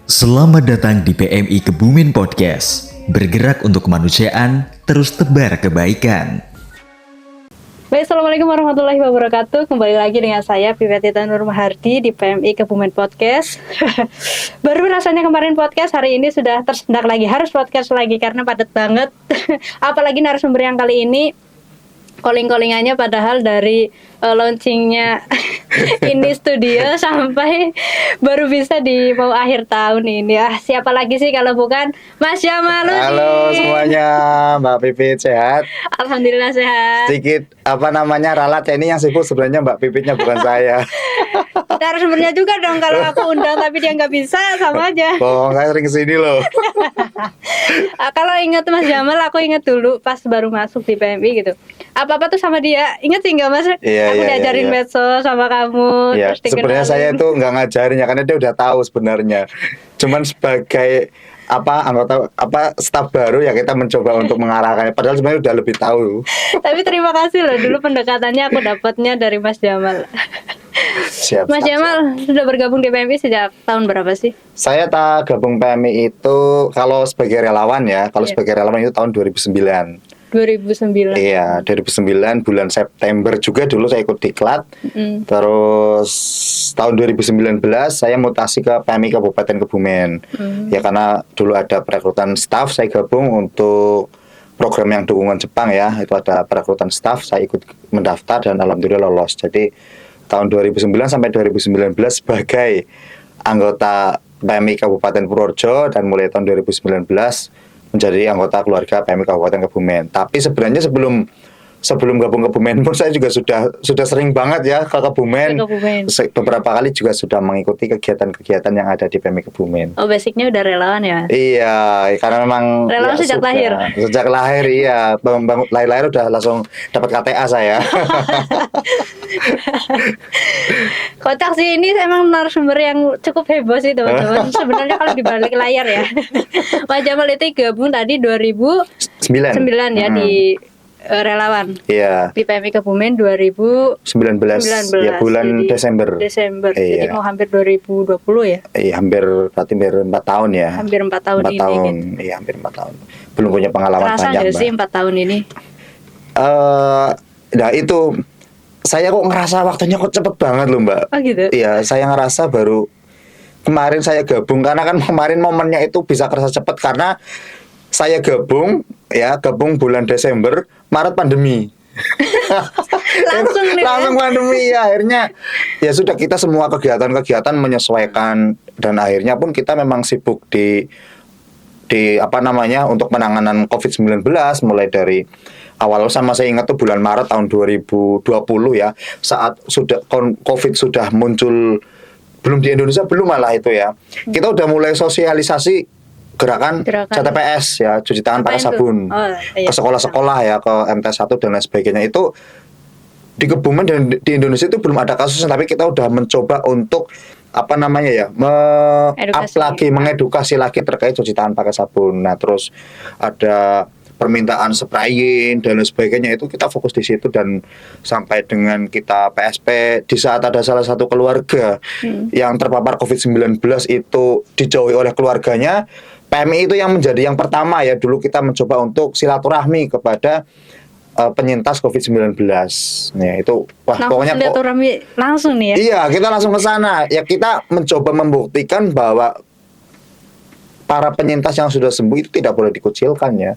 Selamat datang di PMI Kebumen Podcast. Bergerak untuk kemanusiaan, terus tebar kebaikan. Baik, Assalamualaikum warahmatullahi wabarakatuh. Kembali lagi dengan saya, Pipetita Nur Mahardi di PMI Kebumen Podcast. Baru rasanya kemarin podcast, hari ini sudah tersendak lagi. Harus podcast lagi karena padat banget. Apalagi narasumber yang kali ini calling-callingannya padahal dari launchingnya ini studio sampai baru bisa di mau akhir tahun ini. Siapa lagi sih kalau bukan Mas Jamal? Halo semuanya, Mbak Pipit sehat? Alhamdulillah sehat. Sedikit ralat ya, ini yang sibuk sebenarnya Mbak Pipitnya bukan saya. Narasumbernya juga dong, kalau aku undang tapi dia nggak bisa, sama aja. Bohong, saya sering kesini loh. Kalau ingat Mas Jamal, aku ingat dulu pas baru masuk di PMI gitu. Apa-apa tuh sama dia. Ingat sih nggak Mas? Aku diajarin medsos sama kamu. Iya, sebenarnya saya itu nggak ngajarin ya, karena dia udah tahu sebenarnya. Cuman sebagai anggota staf baru ya, kita mencoba untuk mengarahkannya, padahal sebenarnya udah lebih tahu. Tapi terima kasih loh, dulu pendekatannya aku dapatnya dari Mas Jamal. Siap, Mas Jamal sudah bergabung di PMI sejak tahun berapa sih? Saya gabung PMI itu kalau sebagai relawan ya, sebagai relawan itu tahun 2009. 2009. Iya, 2009 bulan September juga dulu saya ikut diklat. Terus tahun 2019 saya mutasi ke PMI Kabupaten Kebumen. Ya karena dulu ada perekrutan staf, saya gabung untuk program yang dukungan Jepang ya. Itu ada perekrutan staf, saya ikut mendaftar dan alhamdulillah lolos. Jadi tahun 2009 sampai 2019 sebagai anggota PMI Kabupaten Purworejo, dan mulai tahun 2019 menjadi anggota keluarga PMI Kabupaten Kebumen. Tapi sebenarnya sebelum gabung Kebumen pun saya juga sudah sering banget ya ke Kebumen. Beberapa kali juga sudah mengikuti kegiatan-kegiatan yang ada di PMI Kebumen. Oh, basicnya udah relawan ya? Iya, karena memang relawan ya, sejak lahir. Sejak lahir iya, lahir udah langsung dapat KTA saya. Kocak sih, ini emang narasumber yang cukup heboh sih teman-teman. Sebenarnya kalau dibalik layar ya, Mas Jamal itu gabung tadi 2009 ya di relawan. Iya. Di PMI Kebumen 2019. Ya, bulan Desember. Jadi mau hampir 2020 ya? Iya, hampir 4 tahun ya. Hampir 4 tahun ini. Gitu. Iya, hampir 4 tahun. Belum punya pengalaman terasa panjang, Mbak. Sih 4 tahun ini? Nah itu saya kok ngerasa waktunya kok cepet banget loh, Mbak. Oh gitu? Iya, saya ngerasa baru kemarin saya gabung, karena kan kemarin momennya itu bisa kerasa cepet karena saya gabung bulan Desember, Maret pandemi. langsung pandemi ya, akhirnya ya sudah, kita semua kegiatan menyesuaikan, dan akhirnya pun kita memang sibuk di untuk penanganan COVID-19 mulai dari awal. Sama saya ingat tuh bulan Maret tahun 2020 ya, saat sudah COVID sudah muncul, belum di Indonesia, belum malah itu ya, kita udah mulai sosialisasi gerakan CTPS ya, cuci tangan pakai sabun, ke sekolah-sekolah ya, ke MT1 dan lain sebagainya. Itu di Kebumen dan di Indonesia itu belum ada kasusnya, tapi kita udah mencoba untuk mengedukasi lagi terkait cuci tangan pakai sabun. Nah, terus ada permintaan sprayin dan lain sebagainya, itu kita fokus di situ, dan sampai dengan kita PSP di saat ada salah satu keluarga yang terpapar COVID-19 itu dijauhi oleh keluarganya, PMI itu yang menjadi yang pertama ya, dulu kita mencoba untuk silaturahmi kepada penyintas COVID-19. Ya itu pokoknya silaturahmi langsung nih ya. Iya, kita langsung ke sana. Ya kita mencoba membuktikan bahwa para penyintas yang sudah sembuh itu tidak boleh dikucilkan ya.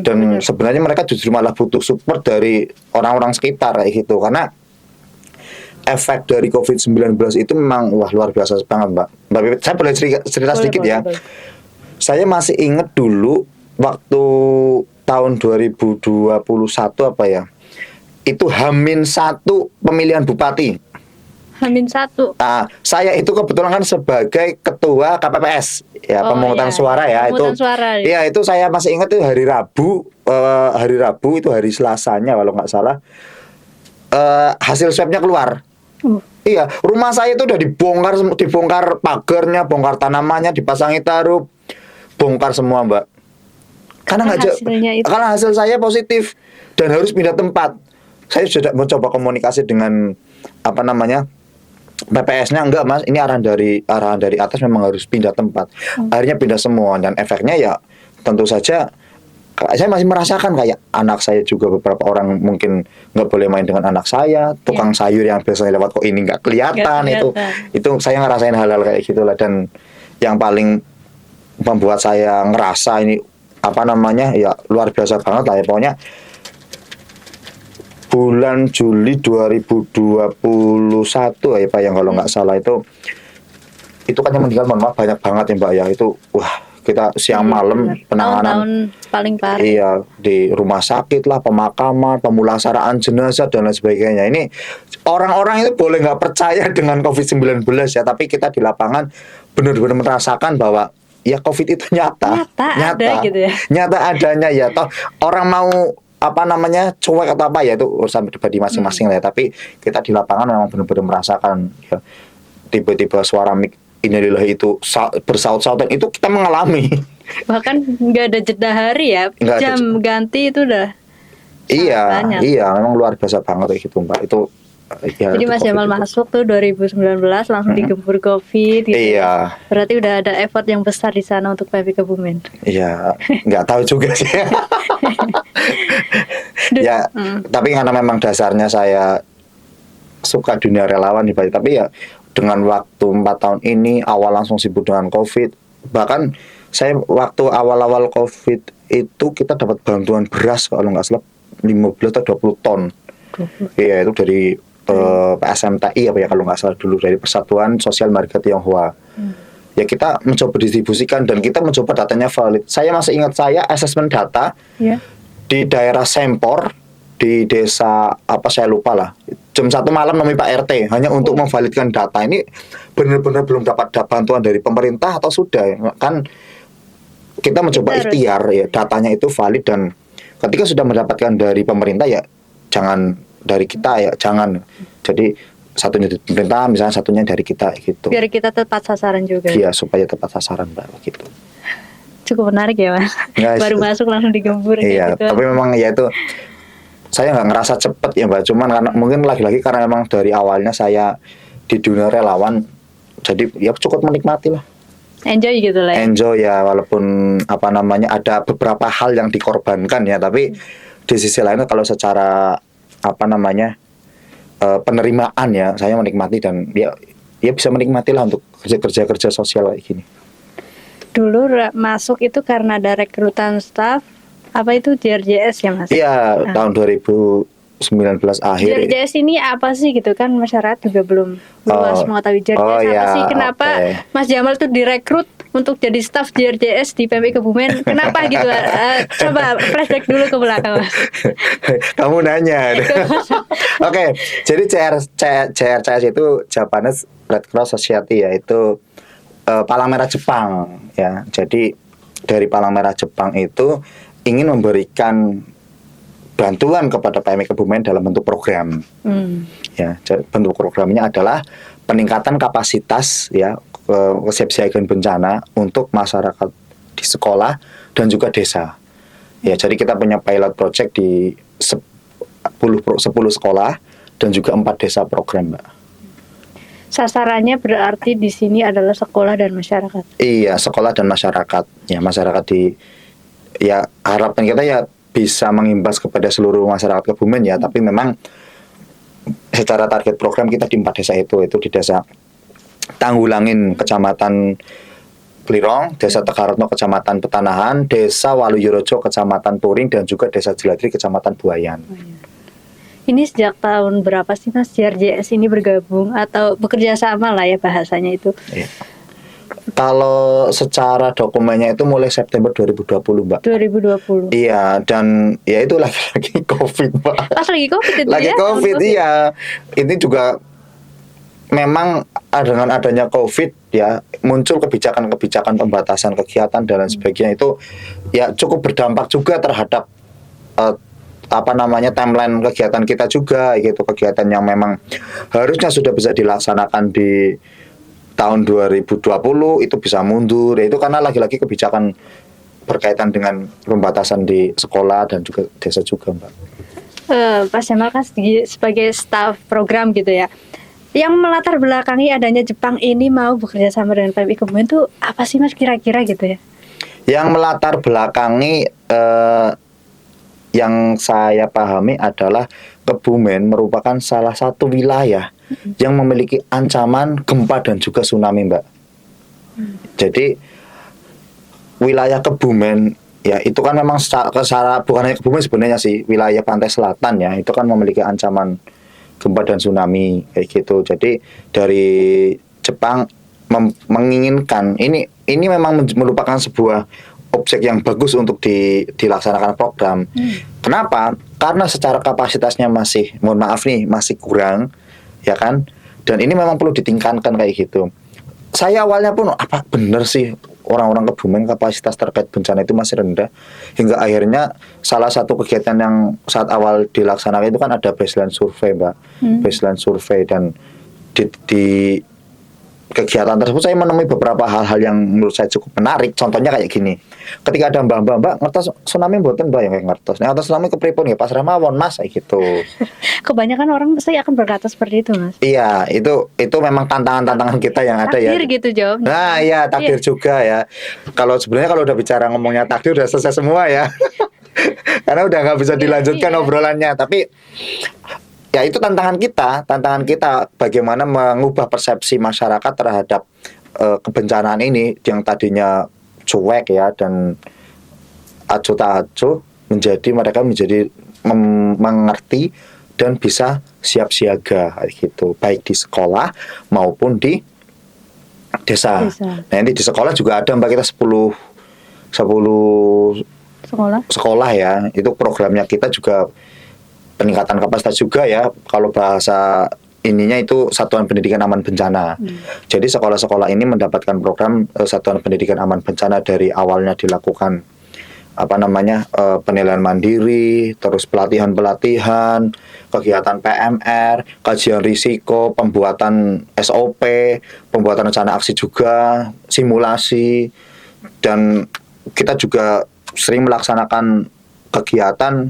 Dan sebenarnya mereka justru malah butuh support dari orang-orang sekitar kayak gitu, karena efek dari COVID-19 itu memang luar biasa banget, Mbak. Saya boleh cerita sedikit ya. Saya masih ingat dulu waktu tahun 2021 itu H-1 pemilihan bupati. H-1. Nah, saya itu kebetulan kan sebagai ketua KPPS ya, pemungutan suara ya, Iya, itu saya masih ingat itu hari Rabu itu hari Selasanya kalau nggak salah, hasil swabnya keluar. Iya, rumah saya itu udah dibongkar pagarnya, bongkar tanamannya, dipasangi taruh, bongkar semua, Mbak. Karena hasil saya positif dan harus pindah tempat. Saya sudah mencoba komunikasi dengan PPS-nya enggak mas, ini arahan dari atas memang harus pindah tempat. Akhirnya pindah semua dan efeknya ya tentu saja saya masih merasakan kayak anak saya juga beberapa orang mungkin nggak boleh main dengan anak saya, tukang sayur yang biasanya lewat kok ini nggak kelihatan. Itu saya ngerasain hal-hal kayak gitulah. Dan yang paling membuat saya ngerasa ini apa namanya ya luar biasa banget lah ya, pokoknya bulan Juli 2021 ya Pak yang kalau nggak salah itu kan yang meninggal mohon maaf banyak banget ya Mbak ya, itu wah kita siang malam penanganan tahun paling parah. Iya, di rumah sakit lah, pemakaman, pemulasaraan jenazah dan lain sebagainya. Ini orang-orang itu boleh nggak percaya dengan COVID-19 ya, tapi kita di lapangan benar-benar merasakan bahwa ya COVID itu nyata ada gitu ya. Nyata adanya ya. Toh orang mau apa namanya cuek atau apa ya itu urusan pribadi masing-masing lah ya. Tapi kita di lapangan memang benar-benar merasakan ya, tiba-tiba suara mic innalillahi itu bersaut-sautan itu kita mengalami. Bahkan nggak ada jeda hari ya, jam ganti itu udah banyak. Iya memang luar biasa banget kayak gitu Mbak itu ya. Jadi Mas Jamal masuk tuh 2019 langsung digempur COVID gitu. Iya. Berarti udah ada effort yang besar di sana untuk PMI Kebumen. Iya, nggak tahu juga sih. Ya, tapi karena memang dasarnya saya suka dunia relawan nih Pak, tapi ya dengan waktu 4 tahun ini awal langsung sibuk dengan COVID. Bahkan saya waktu awal-awal COVID itu kita dapat bantuan beras kalau nggak salah 15 atau 20 ton. Iya itu dari PSMTI apa ya kalau nggak salah dulu, dari Persatuan Sosial Marga Tionghoa. Ya kita mencoba distribusikan dan kita mencoba datanya valid. Saya masih ingat saya asesmen data di daerah Sempor di desa apa saya lupa lah, jam 1 malam nemui Pak RT hanya untuk memvalidkan data. Ini benar-benar belum dapat bantuan dari pemerintah atau sudah kan kita mencoba ikhtiar ya datanya itu valid, dan ketika sudah mendapatkan dari pemerintah ya jangan dari kita ya jangan, jadi satunya dari pemerintah misalnya satunya dari kita gitu, biar kita tepat sasaran juga. Iya supaya tepat sasaran Mbak gitu. Cukup menarik ya Mas. Baru masuk langsung digempur iya, gitu. Tapi memang ya itu saya nggak ngerasa cepet ya Mbak, cuman karena mungkin lagi-lagi karena memang dari awalnya saya di dunia relawan, jadi ya cukup menikmati lah. Enjoy gitu lah. Enjoy ya, walaupun apa namanya ada beberapa hal yang dikorbankan ya, tapi di sisi lainnya kalau secara apa namanya penerimaan ya saya menikmati, dan ya bisa menikmati lah untuk kerja sosial kayak gini. Dulu masuk itu karena ada rekrutan staff apa itu JRJS ya Mas? Iya, tahun 2019 akhir. JRJS ini apa sih gitu kan, masyarakat juga belum luas mengetahui JRJS apa sih, kenapa Mas Jamal tuh direkrut untuk jadi staf JRJS di PMI Kebumen, kenapa gitu? Coba flashback dulu ke belakang Mas. Kamu nanya. Oke, jadi JRJS itu Japanese Red Cross Society, yaitu Palang Merah Jepang ya. Jadi dari Palang Merah Jepang itu ingin memberikan bantuan kepada PMI Kebumen dalam bentuk program. Ya, bentuk programnya adalah peningkatan kapasitas ya kesiapsiagaan bencana untuk masyarakat di sekolah dan juga desa. Ya, jadi kita punya pilot project di 10 sekolah dan juga 4 desa program, Mbak. Sasarannya berarti di sini adalah sekolah dan masyarakat. Iya, sekolah dan masyarakat. Ya, masyarakat ya harapan kita ya bisa mengimbas kepada seluruh masyarakat Kebumen ya, tapi memang secara target program kita di 4 desa itu di desa Tanggulangin Kecamatan Plirong, desa Tegaretno Kecamatan Petanahan, desa Waluyorojo Kecamatan Turing, dan juga desa Jeladri Kecamatan Buayan. Ini sejak tahun berapa sih Mas JRJS ini bergabung atau bekerja sama lah ya bahasanya itu? Iya. Kalau secara dokumennya itu mulai September 2020 Mbak. 2020. Iya, dan ya itu lagi COVID Mbak. Pas lagi COVID itu lagi ya? COVID iya. Ini juga memang dengan adanya COVID ya muncul kebijakan-kebijakan pembatasan kegiatan dan lain sebagainya, itu ya cukup berdampak juga terhadap timeline kegiatan kita juga gitu, kegiatan yang memang harusnya sudah bisa dilaksanakan di tahun 2020 itu bisa mundur, itu karena lagi-lagi kebijakan berkaitan dengan pembatasan di sekolah dan juga desa juga Mbak. Pak Jamal kan sebagai staf program gitu ya, Yang melatar belakangi adanya Jepang ini mau bekerja sama dengan PMI Kebumen itu apa sih Mas kira-kira gitu ya? Yang melatar belakangi yang saya pahami adalah Kebumen merupakan salah satu wilayah yang memiliki ancaman gempa dan juga tsunami, Mbak. Jadi wilayah Kebumen ya itu kan memang secara bukan hanya Kebumen sebenarnya sih, wilayah pantai selatan ya itu kan memiliki ancaman gempa dan tsunami kayak gitu. Jadi dari Jepang menginginkan ini memang merupakan sebuah objek yang bagus untuk dilaksanakan program. Kenapa? Karena secara kapasitasnya masih, mohon maaf nih, masih kurang, ya kan? Dan ini memang perlu ditingkatkan kayak gitu. Saya awalnya pun apa bener sih orang-orang Kebumen kapasitas terkait bencana itu masih rendah, hingga akhirnya salah satu kegiatan yang saat awal dilaksanakan itu kan ada baseline survei, Mbak. Baseline survei, dan di kegiatan tersebut saya menemui beberapa hal-hal yang menurut saya cukup menarik. Contohnya kayak gini, ketika ada mbak ngertos tsunami mboten mbak, yang ngertos tsunami kepripun ya pas mawon mas kayak gitu. Kebanyakan orang pasti akan berkata seperti itu Mas. Iya, itu memang tantangan kita yang ada ya. Takdir gitu jawab. Nah iya, takdir juga ya. Kalau sebenarnya kalau udah bicara ngomongnya takdir udah selesai semua ya. Karena udah nggak bisa dilanjutkan obrolannya. Tapi ya itu tantangan kita bagaimana mengubah persepsi masyarakat terhadap kebencanaan ini yang tadinya cuek ya dan acuh tak acuh, mereka menjadi mengerti dan bisa siap siaga gitu, baik di sekolah maupun di desa. Nah ini di sekolah juga ada mbak, kita 10 sekolah ya, itu programnya kita juga peningkatan kapasitas juga ya. Kalau bahasa ininya itu Satuan Pendidikan Aman Bencana. Jadi sekolah-sekolah ini mendapatkan program Satuan Pendidikan Aman Bencana dari awalnya dilakukan penilaian mandiri, terus pelatihan, kegiatan PMR, kajian risiko, pembuatan SOP, pembuatan rencana aksi juga, simulasi, dan kita juga sering melaksanakan kegiatan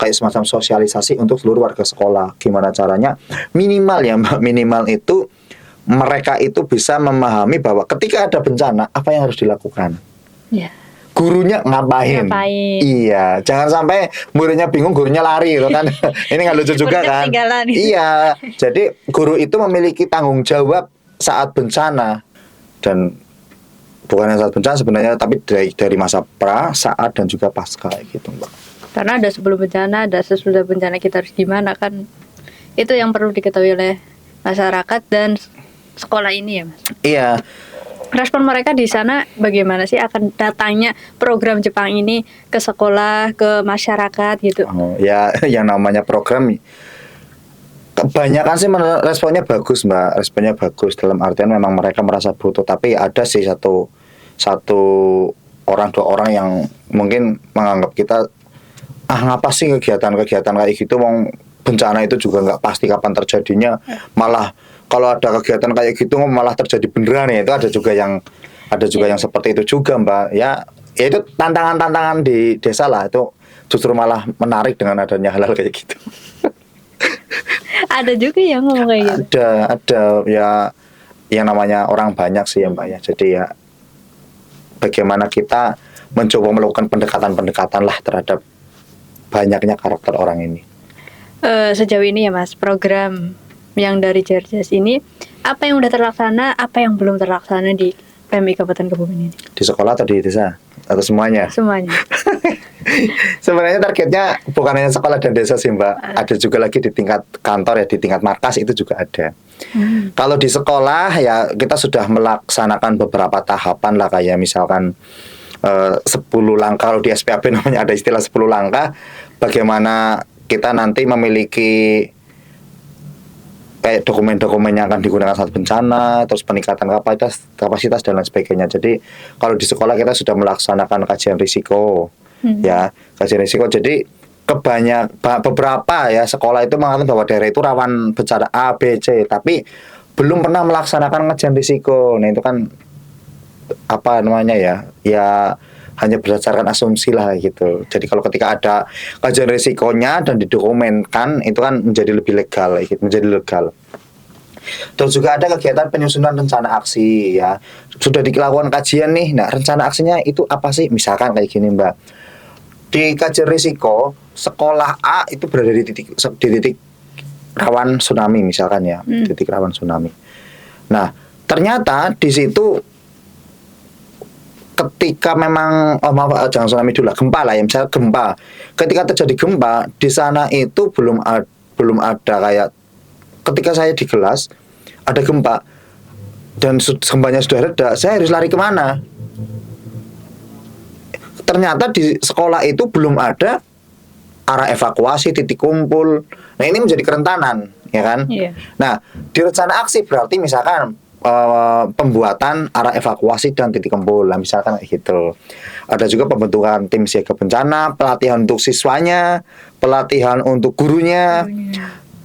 kayak semacam sosialisasi untuk seluruh warga sekolah. Gimana caranya? Minimal ya Mbak, minimal itu mereka itu bisa memahami bahwa ketika ada bencana apa yang harus dilakukan. Ya. Gurunya ngapain? Iya, jangan sampai muridnya bingung, gurunya lari gitu kan. Ini nggak lucu juga kan? Iya, jadi guru itu memiliki tanggung jawab saat bencana, dan bukan hanya saat bencana sebenarnya, tapi dari masa pra, saat, dan juga pasca gitu, Mbak. Karena ada sebelum bencana, ada sesudah bencana, kita harus gimana kan? Itu yang perlu diketahui oleh masyarakat dan sekolah ini ya, Mas. Iya. Respon mereka di sana bagaimana sih akan datangnya program Jepang ini ke sekolah, ke masyarakat gitu? Oh, ya, yang namanya program kebanyakan sih responnya bagus Mbak, responnya bagus dalam artian memang mereka merasa butuh, tapi ada sih satu orang, dua orang yang mungkin menganggap kita ngapa sih kegiatan kayak gitu, wong bencana itu juga nggak pasti kapan terjadinya, malah kalau ada kegiatan kayak gitu malah terjadi beneran ya. Itu ada juga yang seperti itu juga Mbak. Ya itu tantangan di desa lah, itu justru malah menarik dengan adanya hal-hal kayak gitu. Ada juga yang ngomong kayak gitu. Ada ya, yang namanya orang banyak sih ya Mbak ya. Jadi ya bagaimana kita mencoba melakukan pendekatan lah terhadap banyaknya karakter orang ini. Sejauh ini ya Mas, program yang dari Cerdas ini, apa yang udah terlaksana, apa yang belum terlaksana di PMI Kabupaten Kebumen ini? Di sekolah atau di desa? Atau semuanya? Semuanya. Sebenarnya targetnya bukan hanya sekolah dan desa sih Mbak, ada juga lagi di tingkat kantor ya, di tingkat markas itu juga ada. Kalau di sekolah ya kita sudah melaksanakan beberapa tahapan lah, kayak misalkan 10 langkah. Kalau di SPAB namanya ada istilah 10 langkah, bagaimana kita nanti memiliki kayak dokumen-dokumen yang akan digunakan saat bencana, terus peningkatan kapasitas dan lain sebagainya. Jadi kalau di sekolah kita sudah melaksanakan kajian risiko, ya kajian risiko. Jadi beberapa ya sekolah itu mengatakan bahwa daerah itu rawan bencana A, B, C, tapi belum pernah melaksanakan kajian risiko. Nah itu kan apa namanya ya hanya berdasarkan asumsi lah gitu. Jadi kalau ketika ada kajian risikonya dan didokumenkan, itu kan menjadi lebih legal gitu, menjadi legal. Terus juga ada kegiatan penyusunan rencana aksi ya. Sudah dilakukan kajian nih. Nah, rencana aksinya itu apa sih? Misalkan kayak gini, Mbak. Di kajian risiko, sekolah A itu berada di titik rawan tsunami misalkan ya, titik rawan tsunami. Nah, ternyata di situ ketika memang jangan tsunami dulu lah, gempa lah ya, misalnya gempa. Ketika terjadi gempa di sana itu belum ada kayak ketika saya di kelas ada gempa dan gempanya sudah reda, saya harus lari kemana? Ternyata di sekolah itu belum ada arah evakuasi, titik kumpul. Nah, ini menjadi kerentanan, ya kan? Iya. Nah, di rencana aksi berarti misalkan pembuatan arah evakuasi dan titik kumpul, nah, misalkan kayak gitu. Ada juga pembentukan tim siaga bencana, pelatihan untuk siswanya, pelatihan untuk gurunya,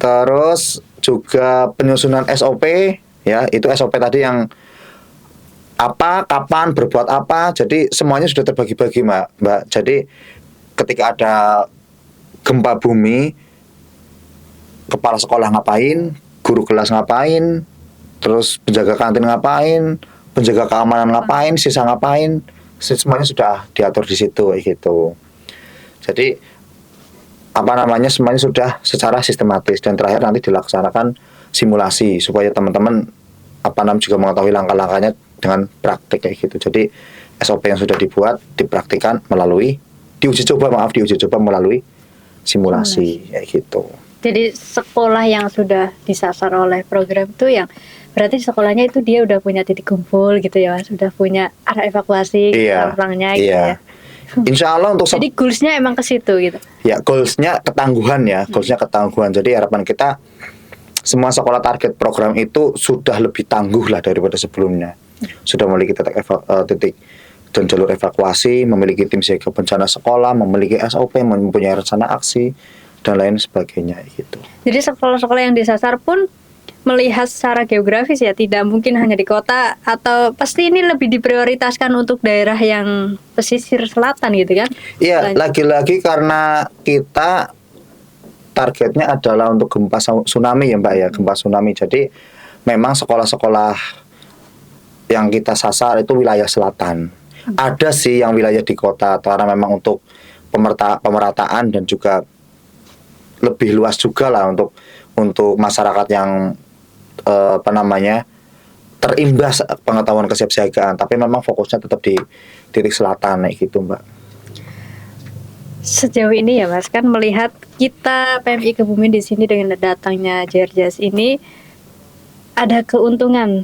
terus juga penyusunan SOP, ya itu SOP tadi yang apa, kapan, berbuat apa, jadi semuanya sudah terbagi-bagi, Mbak. Jadi ketika ada gempa bumi, kepala sekolah ngapain, guru kelas ngapain, terus penjaga kantin ngapain, penjaga keamanan ngapain, sisa ngapain, semuanya sudah diatur di situ gitu. Jadi semuanya sudah secara sistematis dan terakhir nanti dilaksanakan simulasi supaya teman-teman juga mengetahui langkah-langkahnya dengan praktik kayak gitu. Jadi SOP yang sudah dibuat dipraktikkan diuji coba melalui simulasi kayak gitu. Jadi sekolah yang sudah disasar oleh program itu yang berarti sekolahnya itu dia udah punya titik kumpul gitu ya, sudah punya arah evakuasi, orangnya gitu ya. Insya Allah untuk jadi goalsnya emang ke situ gitu. Ya, goalsnya ketangguhan ya, goalsnya ketangguhan. Jadi harapan kita semua sekolah target program itu sudah lebih tangguh lah daripada sebelumnya. Sudah memiliki titik dan jalur evakuasi, memiliki tim siaga bencana sekolah, memiliki SOP, mempunyai rencana aksi dan lain sebagainya gitu. Jadi sekolah-sekolah yang disasar pun melihat secara geografis ya, tidak mungkin hanya di kota, atau pasti ini lebih diprioritaskan untuk daerah yang pesisir selatan gitu kan? Iya, lagi-lagi karena kita targetnya adalah untuk gempa tsunami ya Mbak ya, gempa tsunami. Jadi memang sekolah-sekolah yang kita sasar itu wilayah selatan. Ada sih yang wilayah di kota, karena memang untuk pemerataan dan juga lebih luas juga lah untuk masyarakat yang terimbas pengetahuan kesiapsiagaan, tapi memang fokusnya tetap di titik selatan gitu Mbak. Sejauh ini ya Mas, kan melihat kita PMI Kebumen di sini dengan datangnya JRJAS ini ada keuntungan,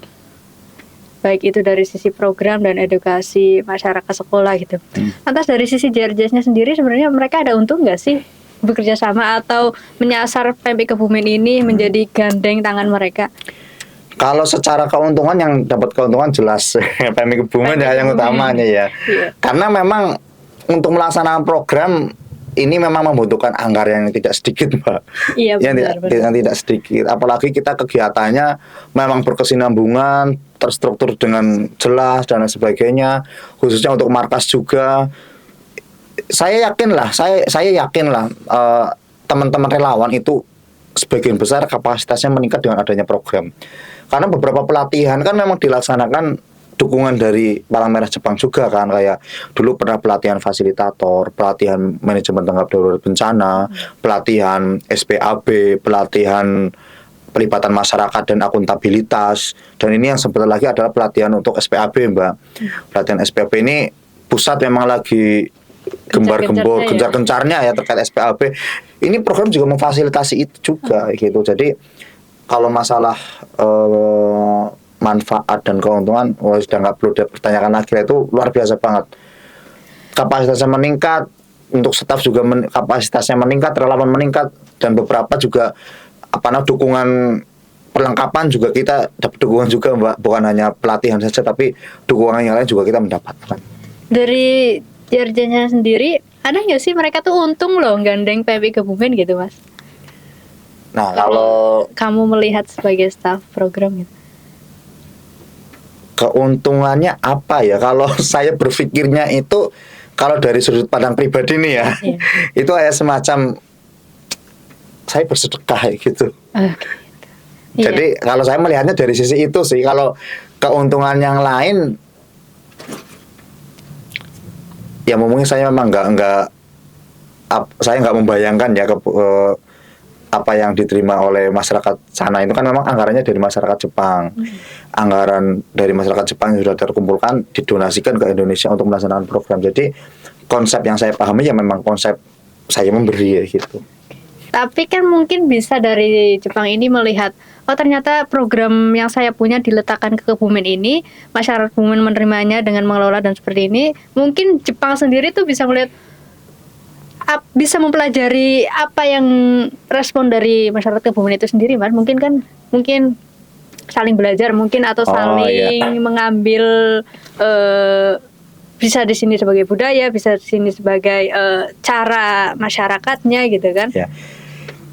baik itu dari sisi program dan edukasi masyarakat sekolah gitu. Lantas dari sisi JRJAS-nya sendiri sebenarnya mereka ada untung nggak sih bekerja sama atau menyasar PMI Kebumen ini menjadi gandeng tangan mereka? Kalau secara keuntungan, yang dapat keuntungan jelas PMI Kebumen ya yang utamanya ya. Karena memang untuk melaksanakan program ini memang membutuhkan anggaran yang tidak sedikit, Mbak. Iya, yang tidak sedikit. Apalagi kita kegiatannya memang berkesinambungan, terstruktur dengan jelas dan sebagainya. Khususnya untuk markas juga. Saya yakin lah teman-teman relawan itu sebagian besar kapasitasnya meningkat dengan adanya program. Karena beberapa pelatihan kan memang dilaksanakan dukungan dari Palang Merah Jepang juga kan, kayak dulu pernah pelatihan fasilitator, pelatihan manajemen tanggap darurat bencana, pelatihan SPAB, pelatihan pelibatan masyarakat dan akuntabilitas, dan ini yang sebentar lagi adalah pelatihan untuk SPAB Mbak. Pelatihan SPAB ini pusat memang lagi gencar-gencarnya ya terkait SPAB. Ini program juga memfasilitasi itu juga gitu. Jadi kalau masalah manfaat dan keuntungan sudah nggak perlu dipertanyakan lagi, itu luar biasa banget. Kapasitasnya meningkat, untuk staf juga kapasitasnya meningkat, relawan meningkat, dan beberapa juga dukungan perlengkapan juga kita dapat dukungan juga Mbak, bukan hanya pelatihan saja tapi dukungan yang lain juga kita mendapatkan. Dari JRJ-nya sendiri ada nggak sih mereka tuh untung loh gandeng PMI Kebumen gitu Mas? Nah kalau kamu melihat sebagai staf program gitu, keuntungannya apa ya? Kalau saya berpikirnya itu, kalau dari sudut pandang pribadi nih ya, itu kayak semacam saya bersedekah gitu. Iya. Jadi kalau saya melihatnya dari sisi itu sih. Kalau keuntungan yang lain, ya mungkin saya memang saya nggak membayangkan ya apa yang diterima oleh masyarakat sana itu kan memang anggarannya dari masyarakat Jepang. Anggaran dari masyarakat Jepang yang sudah terkumpulkan didonasikan ke Indonesia untuk melaksanakan program. Jadi konsep yang saya pahami ya memang konsep saya memberi ya gitu. Tapi kan mungkin bisa dari Jepang ini melihat, oh ternyata program yang saya punya diletakkan ke Kebumen ini, masyarakat Kebumen menerimanya dengan mengelola dan seperti ini. Mungkin Jepang sendiri tuh bisa melihat, bisa mempelajari apa yang respon dari masyarakat Kebumen itu sendiri, Mas. Mungkin saling belajar mungkin atau saling mengambil bisa di sini sebagai budaya, bisa di sini sebagai cara masyarakatnya gitu kan. Ya.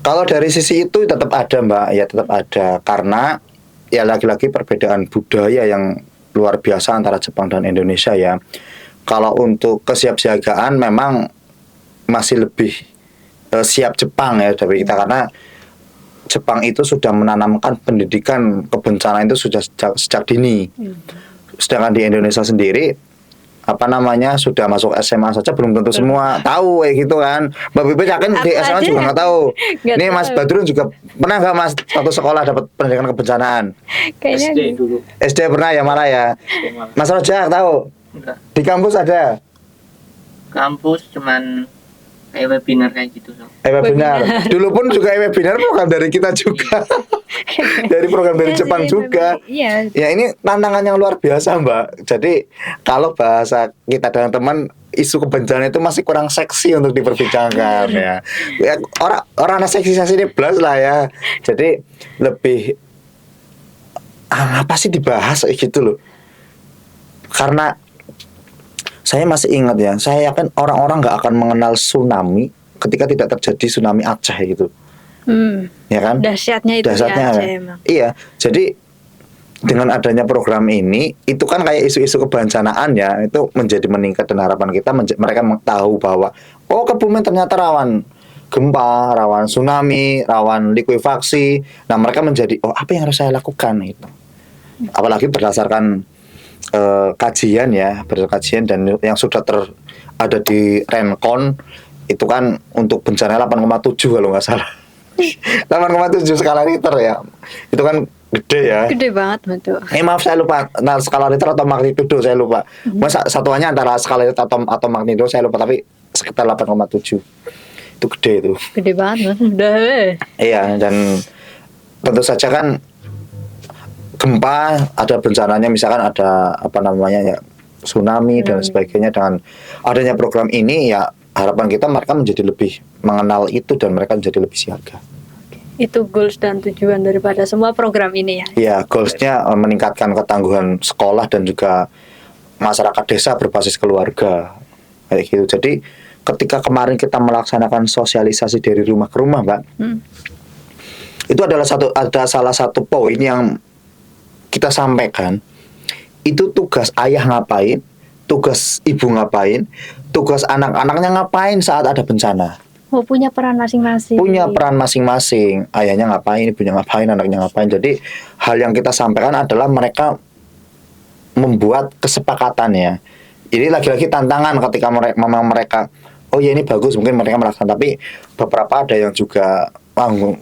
Kalau dari sisi itu tetap ada Mbak, ya tetap ada karena ya lagi-lagi perbedaan budaya yang luar biasa antara Jepang dan Indonesia ya. Kalau untuk kesiapsiagaan memang masih lebih siap Jepang ya dari kita karena Jepang itu sudah menanamkan pendidikan kebencanaan itu sudah sejak dini. Sedangkan di Indonesia sendiri sudah masuk SMA saja belum tentu semua tahu kayak gitu kan. Mbak Bibi yakin di SMA juga nggak tahu. Ini Mas Badrun juga pernah nggak Mas satu sekolah dapat pendidikan kebencanaan? Kayaknya SD dulu. SD pernah ya malah ya. Mas Rojak tahu? Enggak. Di kampus ada? Kampus cuman kayak webinar kayak gitu. Webinar. Dulu pun juga webinar program dari kita juga. Dari program dari Jepang juga. Iya. Ya ini tantangan yang luar biasa Mbak. Jadi kalau bahasa kita dengan teman isu kebencanaan itu masih kurang seksi untuk diperbincangkan ya. Ya orang seksi ini belas lah ya. Jadi lebih apa sih dibahas kayak gitu loh. Karena saya masih ingat ya, saya yakin orang-orang nggak akan mengenal tsunami ketika tidak terjadi tsunami Aceh gitu. Ya kan? Dahsyatnya itu Dahsyatnya di Aceh kan? emang. Iya, jadi dengan adanya program ini, itu kan kayak isu-isu kebencanaan ya, itu menjadi meningkat dan harapan kita mereka tahu bahwa oh Kebumen ternyata rawan gempa, rawan tsunami, rawan likuifaksi. Nah mereka menjadi oh apa yang harus saya lakukan itu. Apalagi berdasarkan kajian dan yang sudah ada di Rencon itu kan untuk bencana 8,7 kalau nggak salah. 8,7 skala Richter ya. Itu kan gede ya. Gede banget betul. Maaf saya lupa. Nah, skala Richter atau magnitudo saya lupa. Masa satuannya antara skala Richter atau magnitudo saya lupa tapi sekitar 8,7. Itu gede itu. Gede banget Mas. Udah. Iya, dan tentu saja kan gempa ada bencananya misalkan ada tsunami dan sebagainya. Dengan adanya program ini ya harapan kita mereka menjadi lebih mengenal itu dan mereka menjadi lebih siaga. Itu goals dan tujuan daripada semua program ini ya. Iya, goalsnya meningkatkan ketangguhan sekolah dan juga masyarakat desa berbasis keluarga kayak gitu. Jadi ketika kemarin kita melaksanakan sosialisasi dari rumah ke rumah, Mbak, itu adalah salah satu poin yang kita sampaikan. Itu tugas ayah ngapain, tugas ibu ngapain, tugas anak-anaknya ngapain saat ada bencana. Oh, punya peran masing-masing. Punya peran masing-masing. Ayahnya ngapain, ibunya ngapain, anaknya ngapain. Jadi hal yang kita sampaikan adalah mereka membuat kesepakatan ya. Ini lagi-lagi tantangan ketika mereka oh ya ini bagus mungkin mereka melaksanakan, tapi beberapa ada yang juga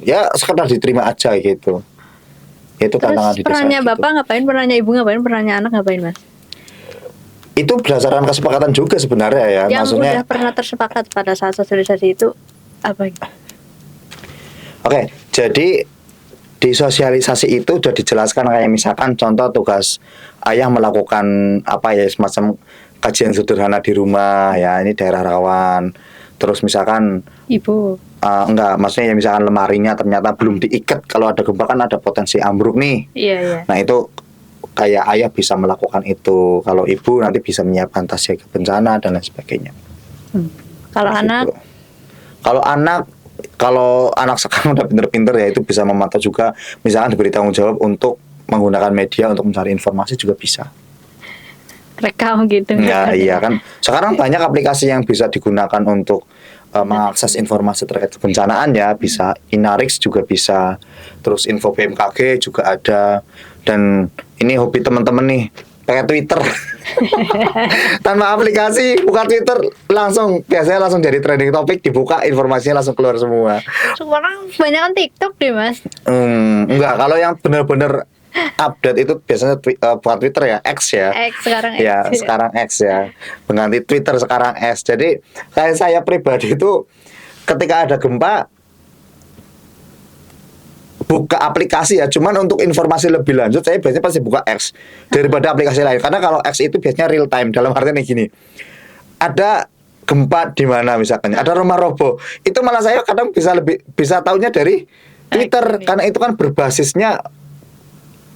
ya sekedar diterima aja gitu. Itu tantangan di desa. Perannya gitu. bapak ngapain, perannya ibu ngapain, perannya anak ngapain Mas? Itu berdasarkan kesepakatan juga sebenarnya ya. Yang Maksudnya udah pernah tersepakat pada saat sosialisasi itu apa? Oke, jadi di sosialisasi itu sudah dijelaskan kayak misalkan contoh tugas ayah melakukan semacam kajian sederhana di rumah ya, ini daerah rawan. Terus misalkan Ibu enggak, maksudnya ya misalkan lemarinya ternyata belum diikat, kalau ada gempa kan ada potensi ambruk nih. Iya. Nah itu kayak ayah bisa melakukan itu, kalau ibu nanti bisa menyiapkan tas siaga bencana dan lain sebagainya. Kalau Gitu. Kalau anak sekarang udah pinter-pinter ya, itu bisa memantau juga, misalkan diberi tanggung jawab untuk menggunakan media untuk mencari informasi juga bisa. rekam gitu. Ya, iya kan. Sekarang banyak aplikasi yang bisa digunakan untuk mengakses informasi terkait kebencanaan ya, bisa Inarix juga bisa, terus info BMKG juga ada, dan ini hobi teman-teman nih pakai Twitter. Tanpa aplikasi buka Twitter biasanya langsung jadi trending topik, dibuka informasinya langsung keluar semua. Sekarang banyak kan TikTok deh mas. Enggak, kalau yang benar-benar update itu biasanya bukan Twitter ya, X ya. X sekarang X. Ya, sekarang X ya. Mengganti Twitter sekarang X. Jadi kayak saya pribadi itu ketika ada gempa buka aplikasi ya, cuman untuk informasi lebih lanjut saya biasanya pasti buka X daripada aplikasi lain. Karena kalau X itu biasanya real time, dalam artian gini. Ada gempa di mana misalkan, ada rumah roboh. Itu malah saya kadang bisa tahunya dari Twitter, karena itu kan berbasisnya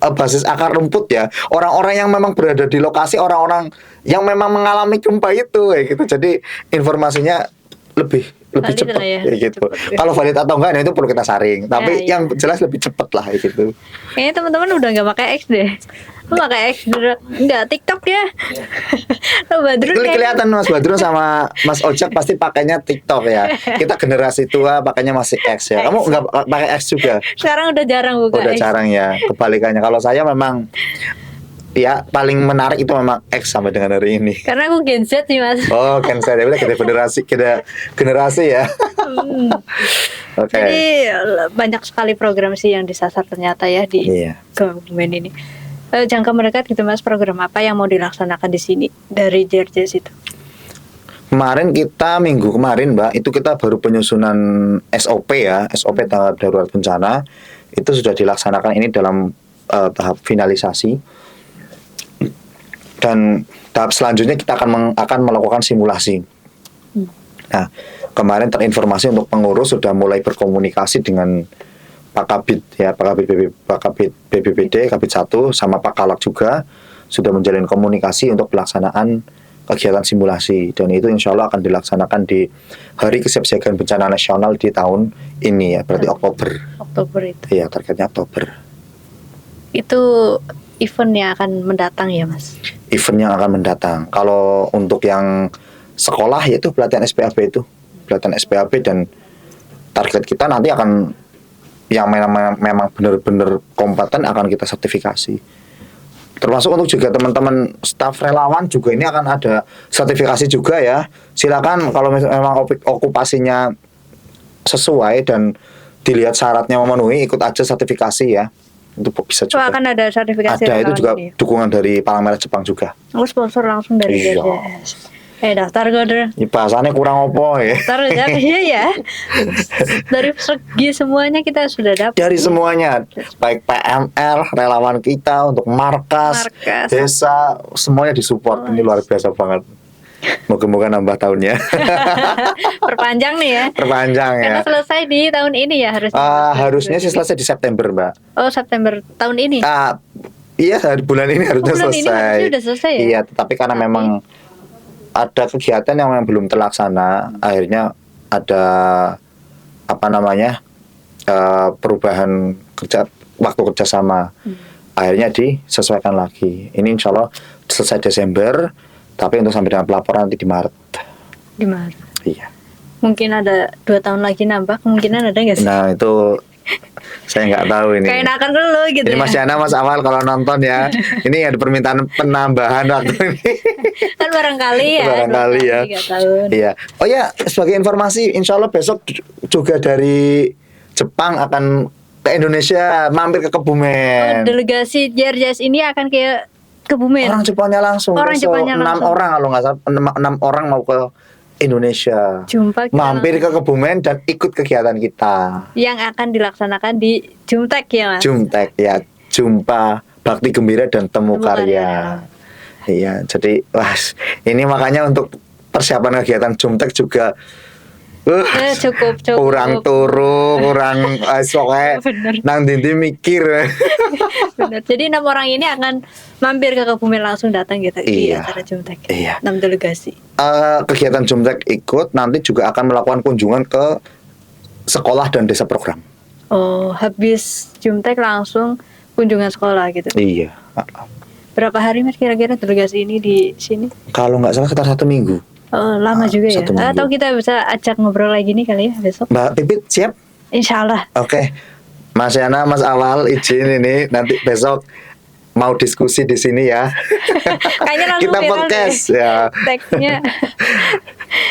basis akar rumput ya, orang-orang yang memang berada di lokasi, orang-orang yang memang mengalami gempa itu kayak gitu. Jadi informasinya lebih Valid cepat lah ya, kayak gitu. cepet. Kalau valid atau enggak, nah itu perlu kita saring. Tapi Ya, yang jelas lebih cepat lah kayak gitu. Kayaknya teman-teman udah nggak pakai X deh. Lu pakai X nggak TikTok ya? Lo Badrun kayak Kelihatan Mas Badrun sama Mas Ojek pasti pakainya TikTok ya. Kita generasi tua pakainya masih X ya. Kamu enggak pakai X juga? sekarang udah jarang buka Udah X. jarang ya. Kebalikannya, kalau saya memang ya paling menarik itu memang X sampai dengan hari ini. Karena aku Gen Z nih mas. Oh, kan saya bilang kita generasi ya. Oke. Jadi banyak sekali program sih yang disasar ternyata ya di Iya. Kebumen ini. Jangka mendekat gitu mas, program apa yang mau dilaksanakan di sini dari JRJS itu? Kemarin minggu kemarin Mbak, itu kita baru penyusunan SOP ya, SOP tanggap darurat bencana. Itu sudah dilaksanakan ini dalam tahap finalisasi. Dan tahap selanjutnya kita akan melakukan simulasi. Nah, kemarin terinformasi untuk pengurus sudah mulai berkomunikasi dengan Pak Kabid ya, Pak Kabid BPBD, Kabid 1 sama Pak Kalak juga sudah menjalin komunikasi untuk pelaksanaan kegiatan simulasi, dan itu insya Allah akan dilaksanakan di Hari Kesiapsiagaan Bencana Nasional di tahun ini ya, berarti Oktober itu. Iya, targetnya Oktober. Itu event yang akan mendatang ya mas? Event yang akan mendatang. Kalau untuk yang sekolah yaitu pelatihan SPAB dan target kita nanti akan yang memang benar-benar kompeten akan kita sertifikasi. Termasuk untuk juga teman-teman staf relawan juga ini akan ada sertifikasi juga ya. Silakan kalau memang okupasinya sesuai dan dilihat syaratnya memenuhi, ikut aja sertifikasi ya. Itu bisa juga. Akan ada sertifikasi. Ada, itu juga ini. dukungan dari Palang Merah Jepang juga. Aku sponsor langsung dari Iya. JRJS. Daftar gue deh. Ini bahasannya kurang opo ya. Daftar ya, iya ya. Dari segi semuanya kita sudah dapat. Dari semuanya, baik PMR, relawan kita untuk markas, desa, semuanya disupport. Ini luar biasa banget. Moga-moga nambah tahunnya. Perpanjang nih ya. Perpanjang ya. Karena selesai di tahun ini ya harusnya. Harusnya sih selesai di September, Mbak. Oh, September tahun ini. Iya, bulan ini harusnya bulan selesai. ini harusnya udah selesai ya? Iya, tetapi karena memang ada kegiatan yang memang belum terlaksana, akhirnya ada perubahan waktu kerjasama. Akhirnya disesuaikan lagi. Ini insya Allah selesai Desember, tapi untuk sampai dengan pelaporan nanti di Maret. Di Maret. Iya. Mungkin ada 2 tahun lagi nambah, kemungkinan ada nggak sih? Nah itu saya nggak tahu ini. Kayak enakan dulu gitu Ini ya. Mas Yana, Mas Awal kalau nonton ya, ini ada permintaan penambahan waktu ini. Kan barangkali ya. Barangkali 2 ya. tahun, 3 tahun. Iya. Oh ya, sebagai informasi, insya Allah besok juga dari Jepang akan ke Indonesia, mampir ke Oh, Kebumen. delegasi JRJS ini akan ke Kebumen. Orang Jepangnya langsung. Orang besok. Jepangnya 6 langsung. orang kalau nggak salah, 6 orang mau ke Indonesia. Jumpa kita Mampir ke Kebumen dan ikut kegiatan kita. yang akan dilaksanakan di Jumtek ya mas. Jumtek ya, Jumpa Bakti Gembira dan Temu Temu Karya. Iya, jadi ini makanya untuk persiapan kegiatan Jumtek juga cukup kurang turu, kurang soalnya Bener. nang dindi mikir. Benar. Jadi 6 orang ini akan mampir ke Kebumen, langsung datang gitu di Iya. acara Jumtek. Iya. 6 delegasi. Kegiatan Jumtek ikut, nanti juga akan melakukan kunjungan ke sekolah dan desa program. Oh, habis Jumtek langsung kunjungan sekolah gitu. Iya. Berapa hari Mas kira-kira delegasi ini di sini? Kalau nggak salah sekitar 1 minggu. Oh, lama juga ya. 1 minggu. Atau kita bisa ajak ngobrol lagi nih kali ya besok. Mbak Pipit siap? Insya Allah. Oke, Mas Yana, Mas Awal izin ini nanti besok mau diskusi di sini ya. Kayaknya langsung Kita viral podcast deh. ya. Teksnya.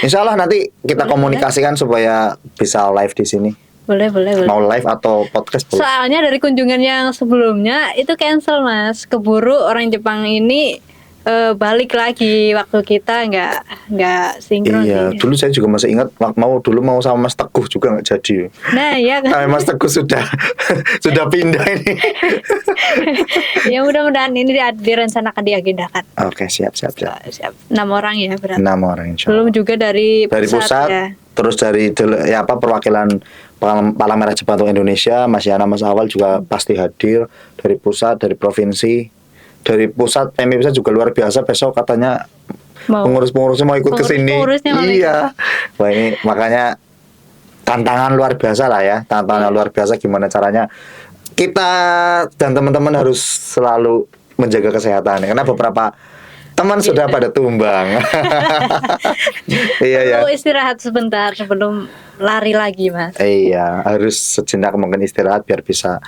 Insya Allah nanti kita komunikasikan supaya bisa live di sini. Boleh. Mau live atau podcast boleh. Soalnya dari kunjungan yang sebelumnya itu cancel Mas. Keburu orang Jepang ini balik lagi, waktu kita nggak sinkron Iya, sih. dulu saya juga masih ingat dulu mau sama Mas Teguh juga nggak jadi. Nah ya kan. Mas Teguh sudah sudah pindah ini. Ya mudah-mudahan ini direncanakan diagendakan. Oke, siap. Siap. 6 orang ya berarti. 6 orang insya Belum Allah. juga dari Pusat, ya. terus dari perwakilan Palang Merah Jepang untuk Indonesia, Mas Yana, Mas Awal juga pasti hadir, dari pusat, dari provinsi. Dari pusat, PMI pusat juga luar biasa, besok katanya Mau. pengurus-pengurusnya mau ikut ke sini. Pengurus-pengurusnya mau Iya. Wah, ini makanya tantangan luar biasa lah ya. Tantangan luar biasa gimana caranya kita dan teman-teman harus selalu menjaga kesehatan. Karena beberapa teman sudah pada tumbang. Iya ya. Perlu istirahat sebentar sebelum lari lagi Mas. Iya, harus sejenak mungkin istirahat biar bisa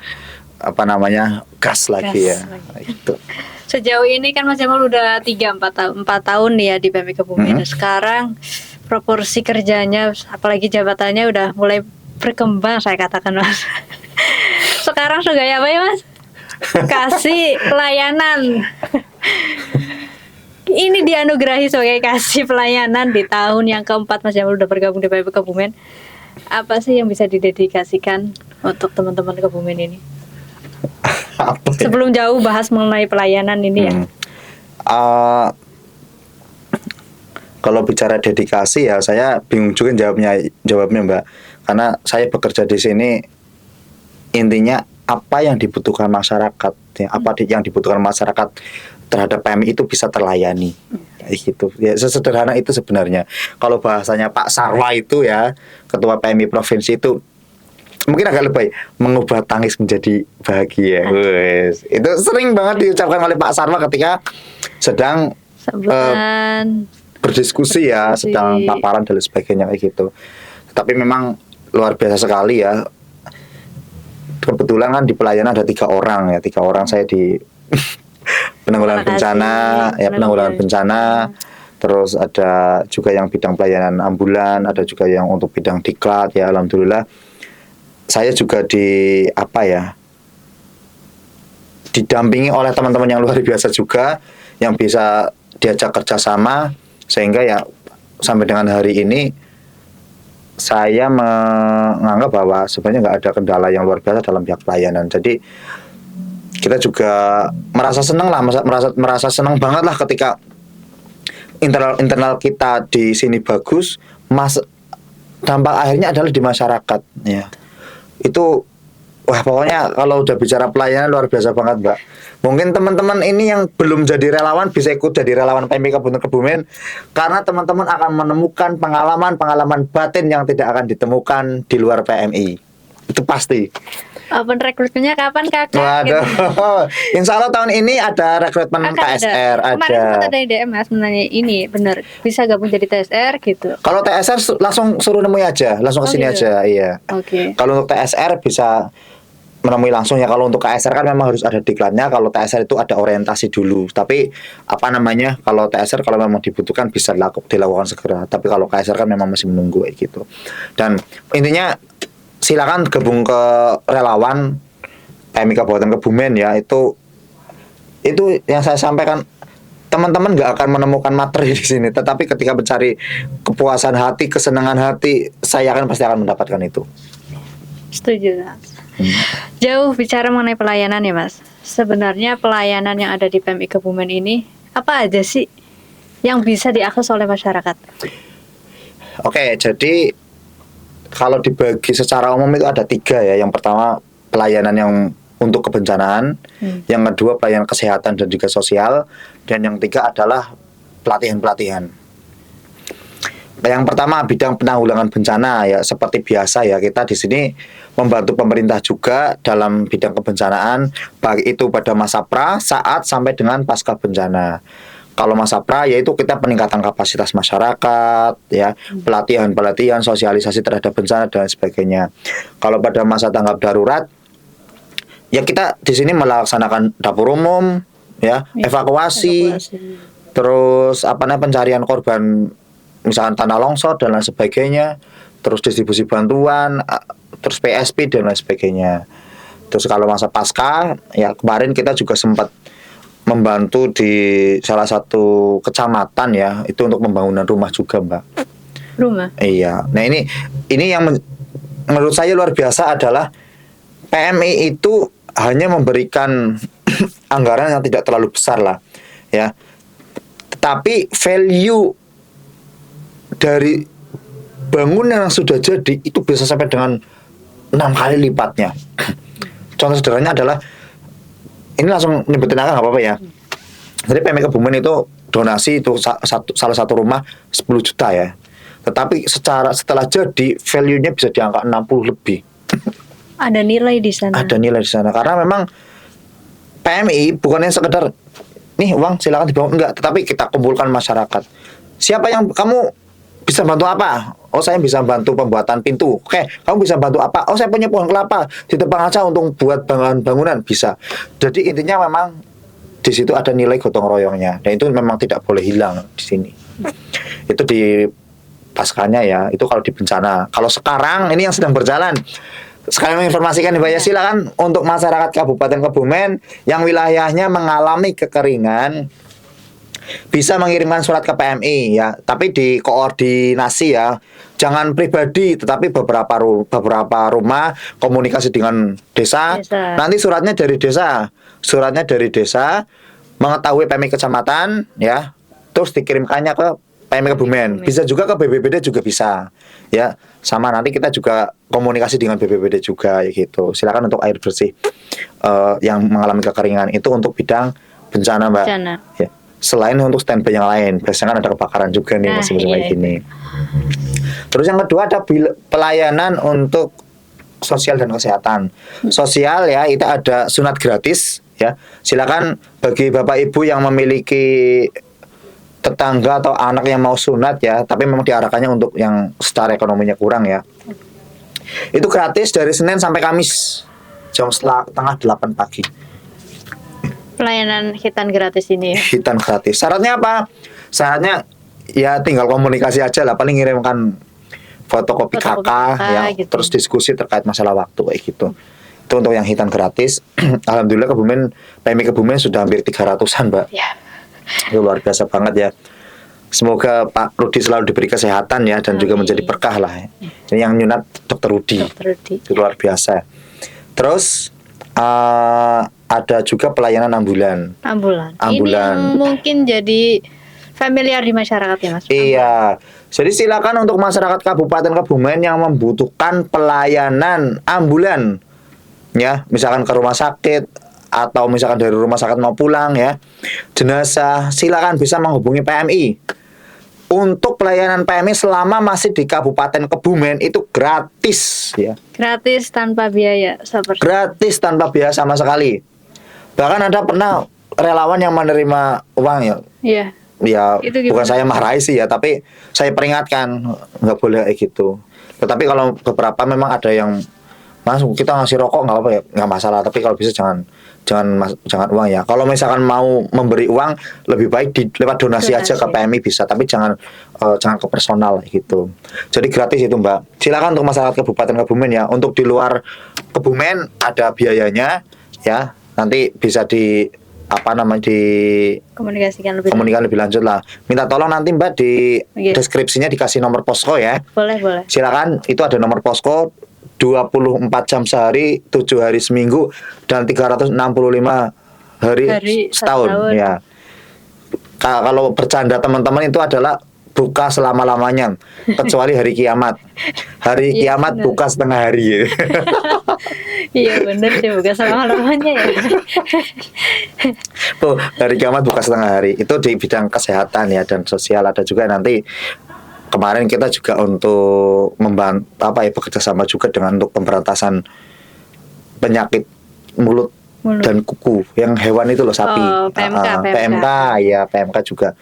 gas lagi ya. Itu. Sejauh ini kan Mas Jamal udah 3-4 tahun nih ya di PMI Kebumen. Sekarang proporsi kerjanya apalagi jabatannya udah mulai berkembang saya katakan Mas. Sekarang sudah apa ya Mas? Kasih pelayanan. Ini dianugerahi sebagai kasih pelayanan di tahun yang keempat Mas Jamal udah bergabung di PMI Kebumen. Apa sih yang bisa didedikasikan untuk teman-teman Kebumen ini? Apa ya? Sebelum jauh bahas mengenai pelayanan ini ya. Kalau bicara dedikasi ya saya bingung juga jawabnya Mbak, karena saya bekerja di sini intinya apa yang dibutuhkan masyarakat ya, yang dibutuhkan masyarakat terhadap PMI itu bisa terlayani. Gitu ya, sesederhana itu sebenarnya. Kalau bahasanya Pak Sarwa itu ya, ketua PMI provinsi itu mungkin agak lebay, mengubah tangis menjadi bahagia. Wes, itu sering banget diucapkan oleh Pak Sarwa ketika sedang Sambutan berdiskusi ya, Diskusi. sedang paparan dan sebagainya kayak gitu. Tapi memang luar biasa sekali ya. Kebetulan kan di pelayanan ada 3 orang ya, 3 orang saya di penanggulangan Terima kasih. bencana ya, penanggulangan bencana. Terus ada juga yang bidang pelayanan ambulan, ada juga yang untuk bidang diklat ya, alhamdulillah. Saya juga didampingi oleh teman-teman yang luar biasa juga, yang bisa diajak kerjasama, sehingga ya sampai dengan hari ini saya menganggap bahwa sebenarnya nggak ada kendala yang luar biasa dalam pihak pelayanan. Jadi kita juga merasa senang lah, merasa senang banget lah ketika internal kita di sini bagus, dampak akhirnya adalah di masyarakat ya. Itu pokoknya kalau udah bicara pelayanan luar biasa banget Mbak. Mungkin teman-teman ini yang belum jadi relawan bisa ikut jadi relawan PMI Kabupaten Kebumen, karena teman-teman akan menemukan pengalaman batin yang tidak akan ditemukan di luar PMI. Itu pasti. open rekrutmennya kapan kakak? Waduh. Insya Allah tahun ini ada rekrutmen Akan KSR Kemarin sempat ada. ada di DM Mas menanya ini benar bisa gabung jadi TSR gitu. Kalau TSR langsung suruh nemui aja, langsung ke sini gitu. aja, iya. Oke. Kalau untuk TSR bisa menemui langsung ya. Kalau untuk KSR kan memang harus ada diklatnya. Kalau TSR itu ada orientasi dulu. Tapi kalau TSR kalau memang dibutuhkan bisa dilakukan segera. Tapi kalau KSR kan memang masih menunggu kayak gitu. Dan intinya silakan gabung ke relawan PMI Kabupaten Kebumen ya. Itu yang saya sampaikan. Teman-teman nggak akan menemukan materi di sini, tetapi ketika mencari kepuasan hati, kesenangan hati, saya pasti akan mendapatkan itu. Setuju Mas. Jauh bicara mengenai pelayanan ya Mas. Sebenarnya pelayanan yang ada di PMI Kebumen ini apa aja sih yang bisa diakses oleh masyarakat? Oke, jadi kalau dibagi secara umum itu ada 3 ya. Yang pertama pelayanan yang untuk kebencanaan, yang kedua pelayanan kesehatan dan juga sosial, dan yang 3 adalah pelatihan-pelatihan. Yang pertama bidang penanggulangan bencana ya, seperti biasa ya, kita di sini membantu pemerintah juga dalam bidang kebencanaan, baik itu pada masa pra, saat sampai dengan pasca bencana. Kalau masa pra yaitu kita peningkatan kapasitas masyarakat ya, pelatihan, sosialisasi terhadap bencana dan sebagainya. Kalau pada masa tanggap darurat ya kita di sini melaksanakan dapur umum ya, evakuasi. Terus pencarian korban misalkan tanah longsor dan lain sebagainya, terus distribusi bantuan, terus PSP dan lain sebagainya. Terus kalau masa pasca ya kemarin kita juga sempat membantu di salah satu kecamatan ya, itu untuk pembangunan rumah juga, Mbak. Rumah. Iya. Nah, ini yang menurut saya luar biasa adalah PMI itu hanya memberikan anggaran yang tidak terlalu besar lah ya. Tetapi value dari bangunan yang sudah jadi itu bisa sampai dengan 6 kali lipatnya. Contoh sederhananya adalah, ini langsung nyebutin aja nggak apa-apa ya. Jadi PMI Kebumen itu donasi itu salah satu rumah 10 juta ya. Tetapi setelah jadi value-nya bisa di angka 60 lebih. Ada nilai di sana. Ada nilai di sana karena memang PMI bukannya sekedar nih uang silakan dibawa, enggak, tetapi kita kumpulkan masyarakat. Siapa yang kamu bisa bantu apa? Oh, saya bisa bantu pembuatan pintu. Oke, kamu bisa bantu apa? Oh, saya punya pohon kelapa di depan aja untuk buat bangunan bisa. Jadi intinya memang di situ ada nilai gotong royongnya. Dan itu memang tidak boleh hilang di sini. Itu di paskanya ya. Itu kalau di bencana. Kalau sekarang ini yang sedang berjalan. Sekalian menginformasikan Mbak ya, silakan untuk masyarakat Kabupaten Kebumen yang wilayahnya mengalami kekeringan bisa mengirimkan surat ke PMI ya, tapi dikoordinasi ya, jangan pribadi, tetapi beberapa rumah komunikasi dengan desa. Nanti suratnya dari desa, mengetahui PMI kecamatan ya, terus dikirimkannya ke PMI Kebumen. Bisa juga ke BPBD juga bisa ya, sama nanti kita juga komunikasi dengan BPBD juga ya gitu. Silakan untuk air bersih yang mengalami kekeringan itu untuk bidang bencana, Mbak. Ya. Selain untuk standby yang lain, biasanya kan ada kebakaran juga nih musim-musim kayak gini. Terus yang kedua ada pelayanan untuk sosial dan kesehatan. Sosial ya, itu ada sunat gratis ya. Silakan bagi Bapak Ibu yang memiliki tetangga atau anak yang mau sunat ya, tapi memang diarahkannya untuk yang secara ekonominya kurang ya. Itu gratis dari Senin sampai Kamis jam setengah 8 pagi. Pelayanan hitan gratis ini ya? Hitan gratis. Syaratnya apa? Syaratnya ya tinggal komunikasi aja lah, paling ngirimkan fotokopi KK ya, gitu. Terus diskusi terkait masalah waktu kayak gitu. Itu untuk yang hitan gratis. Alhamdulillah PMI Kebumen sudah hampir 300-an, Mbak. Ya. Itu luar biasa banget ya. Semoga Pak Rudi selalu diberi kesehatan ya, dan juga menjadi berkah lah. Jadi yang nyunat Dr. Rudi. Itu luar biasa. Terus ada juga pelayanan ambulan. Ini yang mungkin jadi familiar di masyarakat ya, Mas. Iya. Jadi silakan untuk masyarakat Kabupaten Kebumen yang membutuhkan pelayanan ambulan ya, misalkan ke rumah sakit atau misalkan dari rumah sakit mau pulang ya, jenazah, silakan bisa menghubungi PMI. Untuk pelayanan PMI selama masih di Kabupaten Kebumen itu gratis ya. Gratis tanpa biaya seperti. Gratis tanpa biaya sama sekali. Bahkan ada pernah relawan yang menerima uang ya. Iya. Ya bukan saya marahi sih ya, tapi saya peringatkan nggak boleh kayak gitu. Tetapi kalau beberapa memang ada yang, Mas kita ngasih rokok nggak apa ya, nggak masalah. Tapi kalau bisa jangan uang ya. Kalau misalkan mau memberi uang lebih baik lewat donasi aja ke PMI bisa, tapi jangan ke personal gitu. Jadi gratis itu, Mbak. Silakan untuk masyarakat Kabupaten Kebumen ya. Untuk di luar Kebumen ada biayanya ya. Nanti bisa komunikasikan lebih lanjut lah. Minta tolong nanti Mbak di deskripsinya dikasih nomor posko ya. Boleh. Silakan, itu ada nomor posko 24 jam sehari, 7 hari seminggu, dan 365 hari setahun ya. Kalau bercanda teman-teman itu adalah buka selama-lamanya kecuali hari kiamat. Hari kiamat bener. Buka setengah hari. Iya benar sih, buka selama-lamanya ya. Tuh, hari kiamat buka setengah hari. Itu di bidang kesehatan ya dan sosial. Ada juga nanti kemarin kita juga untuk membantu bekerja sama juga dengan untuk pemberantasan penyakit mulut dan kuku yang hewan itu loh, sapi. PMK ya, PMK juga.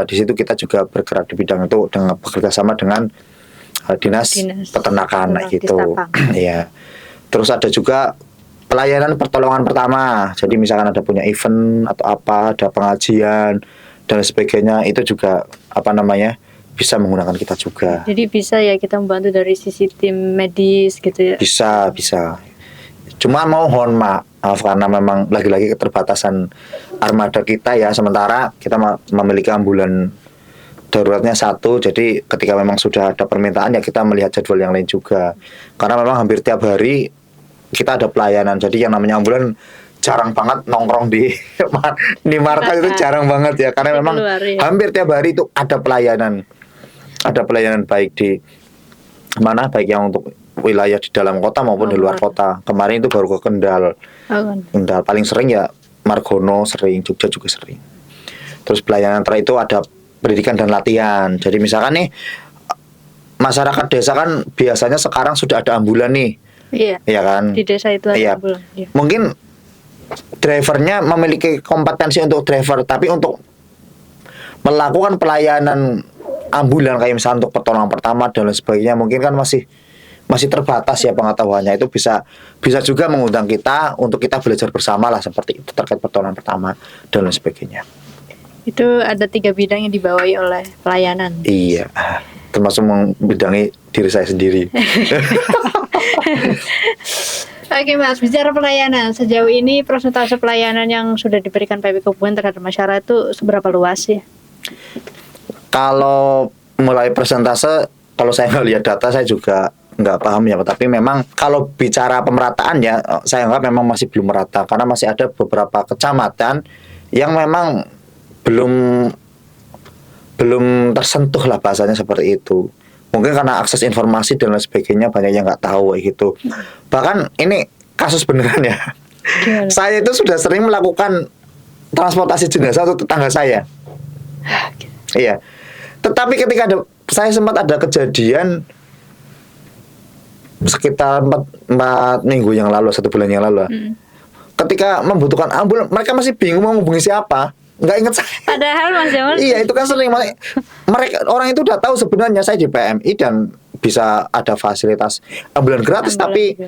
Di situ kita juga bergerak di bidang itu dengan bekerja sama dengan dinas peternakan gitu. Ya. Terus ada juga pelayanan pertolongan pertama. Jadi misalkan ada punya event atau apa, ada pengajian dan sebagainya, itu juga bisa menggunakan kita juga. Jadi bisa ya kita membantu dari sisi tim medis gitu ya. Bisa. Cuma mohon maaf karena memang lagi-lagi keterbatasan armada kita ya, sementara kita memiliki ambulan daruratnya 1, jadi ketika memang sudah ada permintaan ya kita melihat jadwal yang lain juga, karena memang hampir tiap hari kita ada pelayanan. Jadi yang namanya ambulan jarang banget nongkrong di markas itu jarang banget ya, karena memang hampir tiap hari itu ada pelayanan baik di mana, baik yang untuk wilayah di dalam kota maupun di luar kota. Kemarin itu baru ke Kendal. Kendal paling sering ya, Margono sering, Jogja juga sering. Terus pelayanan terakhir itu ada pendidikan dan latihan. Jadi misalkan nih masyarakat desa kan biasanya sekarang sudah ada ambulan nih. Iya kan? Di desa itu ada ambulan. Iya. Mungkin drivernya memiliki kompetensi untuk driver, tapi untuk melakukan pelayanan ambulan kayak misalnya untuk pertolongan pertama dan lain sebagainya mungkin kan masih terbatas ya pengetahuannya. Itu bisa juga mengundang kita untuk kita belajar bersama lah seperti itu terkait pertolongan pertama dan lain sebagainya. Itu ada 3 bidang yang dibawahi oleh pelayanan. Iya, termasuk membidangi diri saya sendiri. Oke Mas, bicara pelayanan, sejauh ini persentase pelayanan yang sudah diberikan PMI Kebumen terhadap masyarakat itu seberapa luas sih? Kalau mulai persentase, kalau saya nggak lihat data saya juga nggak paham ya, tapi memang kalau bicara pemerataan ya, saya anggap memang masih belum merata, karena masih ada beberapa kecamatan yang memang belum tersentuh lah bahasanya seperti itu. Mungkin karena akses informasi dan lain sebagainya banyak yang nggak tahu kayak gitu. Bahkan ini kasus beneran ya. Saya itu sudah sering melakukan transportasi jenazah untuk tetangga saya. Iya. Tetapi ketika saya sempat ada kejadian sekitar 4 minggu yang lalu, 1 bulan yang lalu. Ketika membutuhkan ambulan, mereka masih bingung mau menghubungi siapa. Nggak ingat saya. Padahal Mas Jamal. Iya, itu kan sering. Mereka orang itu udah tahu sebenarnya saya di PMI dan bisa ada fasilitas ambulan gratis, tapi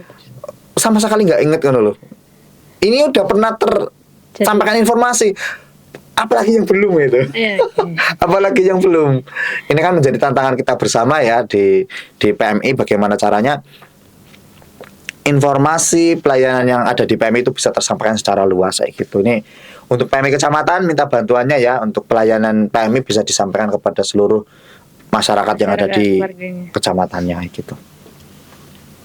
sama sekali nggak inget kan loh. Ini udah pernah tersampaikan informasi. Apalagi yang belum itu. Apalagi yang belum. Ini kan menjadi tantangan kita bersama ya di PMI, bagaimana caranya informasi pelayanan yang ada di PMI itu bisa tersampaikan secara luas kayak gitu. Ini untuk PMI kecamatan minta bantuannya ya, untuk pelayanan PMI bisa disampaikan kepada seluruh masyarakat yang ada di kecamatannya gitu.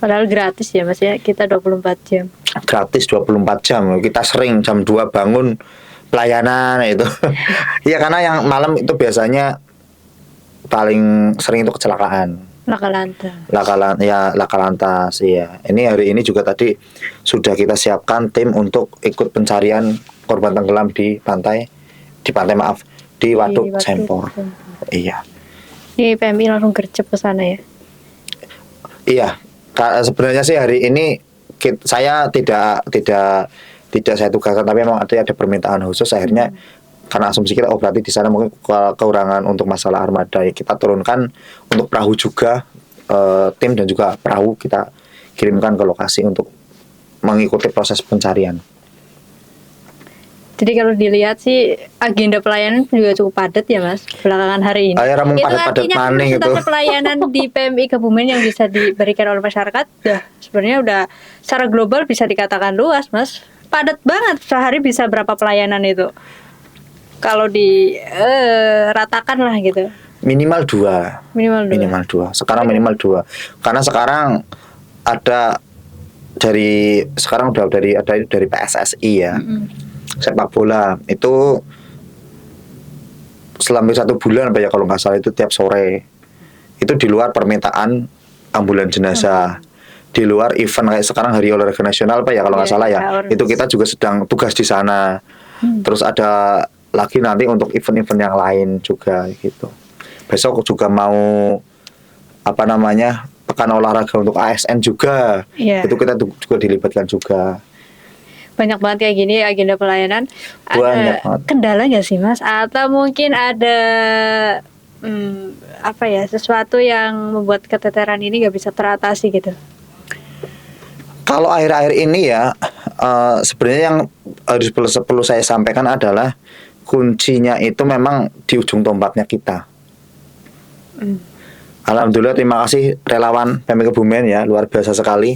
Padahal gratis ya Mas ya, kita 24 jam. Gratis 24 jam. Kita sering jam 2 bangun pelayanan itu. Iya, karena yang malam itu biasanya paling sering itu kecelakaan. Laka lantas ya. Ini hari ini juga tadi sudah kita siapkan tim untuk ikut pencarian korban tenggelam di Waduk Sempor. Iya. Ini PMI langsung gercep ke sana ya. Iya. Sebenarnya sih hari ini saya tidak saya tugaskan, tapi memang ada permintaan khusus akhirnya. Karena asumsi kita berarti di sana mungkin kekurangan untuk masalah armada ya, kita turunkan untuk perahu juga, tim dan juga perahu kita kirimkan ke lokasi untuk mengikuti proses pencarian. Jadi kalau dilihat sih agenda pelayanan juga cukup padat ya Mas belakangan hari ini. Itu artinya persentase pelayanan di PMI Kebumen yang bisa diberikan oleh masyarakat sebenarnya udah secara global bisa dikatakan luas Mas. Padat banget, sehari bisa berapa pelayanan itu? Kalau diratakan lah gitu. Minimal 2. Minimal 2. Sekarang minimal 2. Karena sekarang ada dari PSSI ya. Sepak bola itu selama 1 bulan apa ya kalau nggak salah, itu tiap sore itu di luar permintaan ambulan jenazah, di luar event kayak sekarang Hari Olahraga Nasional apa ya kalau nggak salah ya, itu kita juga sedang tugas di sana. Terus ada lagi nanti untuk event-event yang lain juga gitu. besok juga mau pekan olahraga untuk ASN juga. Iya. Itu kita juga dilibatkan juga. Banyak banget kayak gini agenda pelayanan. Banyak Ada banget. kendala nggak sih Mas? Atau mungkin ada sesuatu yang membuat keteteran ini nggak bisa teratasi gitu? Kalau akhir-akhir ini ya, sebenarnya yang harus perlu saya sampaikan adalah kuncinya itu memang di ujung tombaknya kita. Alhamdulillah, terima kasih relawan PMI Kebumen ya, luar biasa sekali.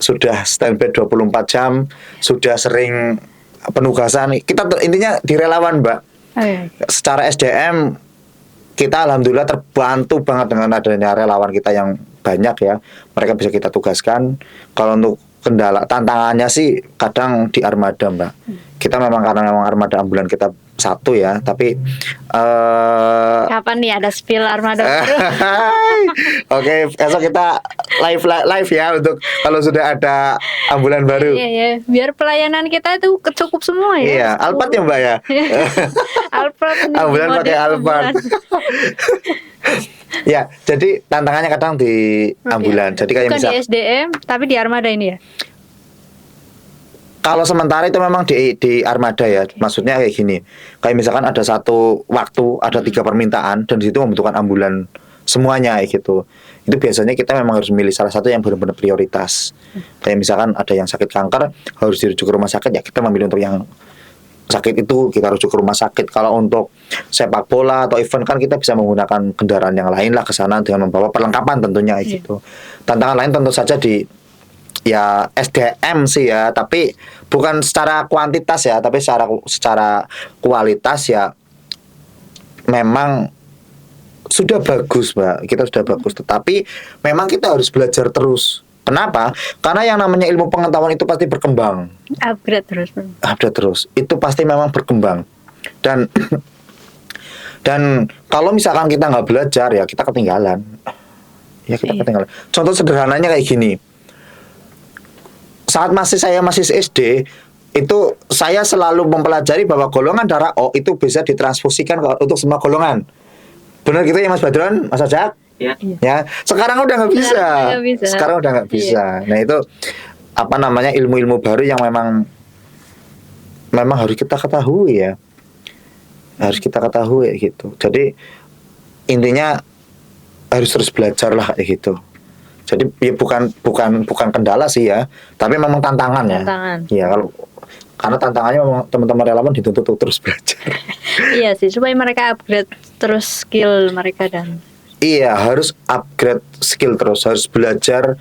Sudah standby 24 jam, sudah sering penugasan. Intinya di relawan, Mbak. Oh, iya. Secara SDM kita alhamdulillah terbantu banget dengan adanya relawan kita yang banyak ya. Mereka bisa kita tugaskan. Kalau untuk kendala tantangannya sih kadang di armada, Mbak. Kita karena memang armada ambulan kita satu ya, tapi Kapan nih ada spill armada baru? Oke, besok kita live ya untuk kalau sudah ada ambulan baru. Iya, iya. Biar pelayanan kita itu cukup semua ya. Iya, Alphard ya Mbak ya. Alphard nih, Ambulan model pakai Alphard. ambulan. Ya, jadi tantangannya kadang di ambulan. Jadi kayak Bukan misal di SDM, tapi di armada ini ya. kalau sementara itu memang di armada ya. Maksudnya kayak gini. Kayak misalkan ada satu waktu, ada 3 permintaan dan di situ membutuhkan ambulan semuanya kayak gitu. Itu biasanya kita memang harus memilih salah satu yang benar-benar prioritas. Kayak misalkan ada yang sakit kanker harus dirujuk ke rumah sakit, ya kita memilih untuk yang sakit itu kita rujuk ke rumah sakit. Kalau untuk sepak bola atau event kan kita bisa menggunakan kendaraan yang lain lah ke sana dengan membawa perlengkapan tentunya kayak gitu. Tantangan lain tentu saja di ya SDM sih ya, tapi bukan secara kuantitas ya, tapi secara kualitas ya memang sudah bagus, Mbak. Kita sudah bagus, tetapi memang kita harus belajar terus. Kenapa? Karena yang namanya ilmu pengetahuan itu pasti berkembang. Upgrade terus. Update terus. Itu pasti memang berkembang. Dan kalau misalkan kita nggak belajar ya kita ketinggalan. Ya kita ketinggalan. Contoh sederhananya kayak gini. Saat saya masih SD, itu saya selalu mempelajari bahwa golongan darah O itu bisa ditransfusikan untuk semua golongan. Benar gitu ya Mas Badron, Mas Ajak? Ya. Ya, sekarang udah nggak bisa. Nggak bisa. Sekarang udah nggak bisa. Nah itu ilmu-ilmu baru yang memang harus kita ketahui ya. Harus kita ketahui gitu. Jadi intinya harus terus belajar lah kayak gitu. Jadi ya bukan kendala sih ya, tapi memang tantangan ya. Tantangan. Iya, karena tantangannya memang teman-teman relawan dituntut untuk terus belajar. Iya sih, supaya mereka upgrade terus skill mereka dan Iya, harus upgrade skill terus, harus belajar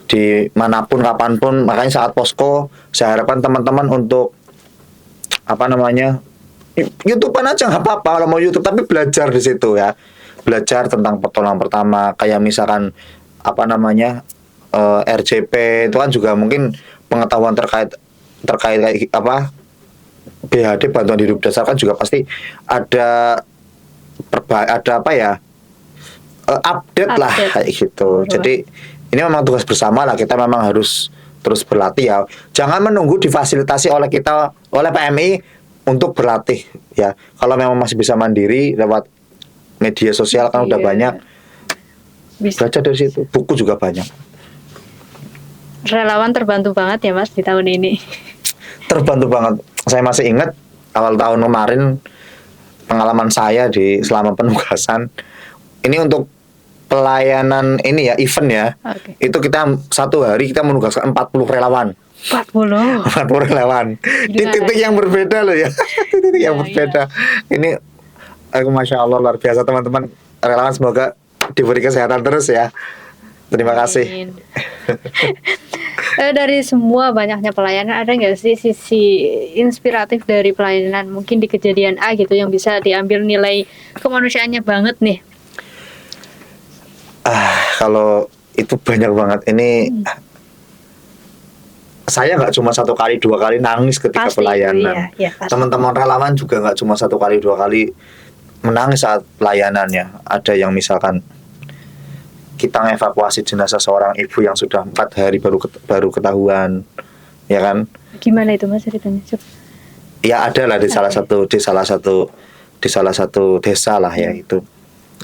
di manapun kapanpun. Makanya saat posko, saya harapkan teman-teman untuk YouTubean aja nggak apa-apa kalau mau YouTube, tapi belajar di situ ya. Belajar tentang pertolongan pertama, kayak misalkan RJP itu kan juga mungkin pengetahuan terkait kayak BHD bantuan hidup dasar kan juga pasti ada update lah kayak gitu. Jadi ini memang tugas bersama lah, kita memang harus terus berlatih ya. Jangan menunggu difasilitasi oleh PMI untuk berlatih ya. Kalau memang masih bisa mandiri lewat media sosial kan udah banyak. Baca dari situ, buku juga banyak. Relawan terbantu banget ya Mas di tahun ini. Terbantu banget. Saya masih ingat awal tahun kemarin pengalaman saya selama penugasan. Ini untuk pelayanan ini ya, event ya. Okay. Itu kita satu hari kita menugaskan 40 relawan. 40 relawan. Di titik yang berbeda loh ya. Titik yang berbeda. Ini Masya Allah luar biasa teman-teman relawan, semoga diberi kesehatan terus ya. Terima kasih. Dari semua banyaknya pelayanan, ada nggak sih sisi inspiratif dari pelayanan mungkin di kejadian A gitu yang bisa diambil nilai kemanusiaannya banget nih? Kalau itu banyak banget. Ini saya nggak cuma 1 kali 2 kali nangis ketika Pasti, pelayanan. iya, pasti. Teman-teman relawan juga nggak cuma 1 kali 2 kali menangis saat pelayanannya. Ada yang misalkan kita ngevakuasi jenazah seorang ibu yang sudah 4 hari baru ketahuan, ya kan? Gimana itu Mas ceritanya? Ya ada lah di salah satu desa lah ya itu.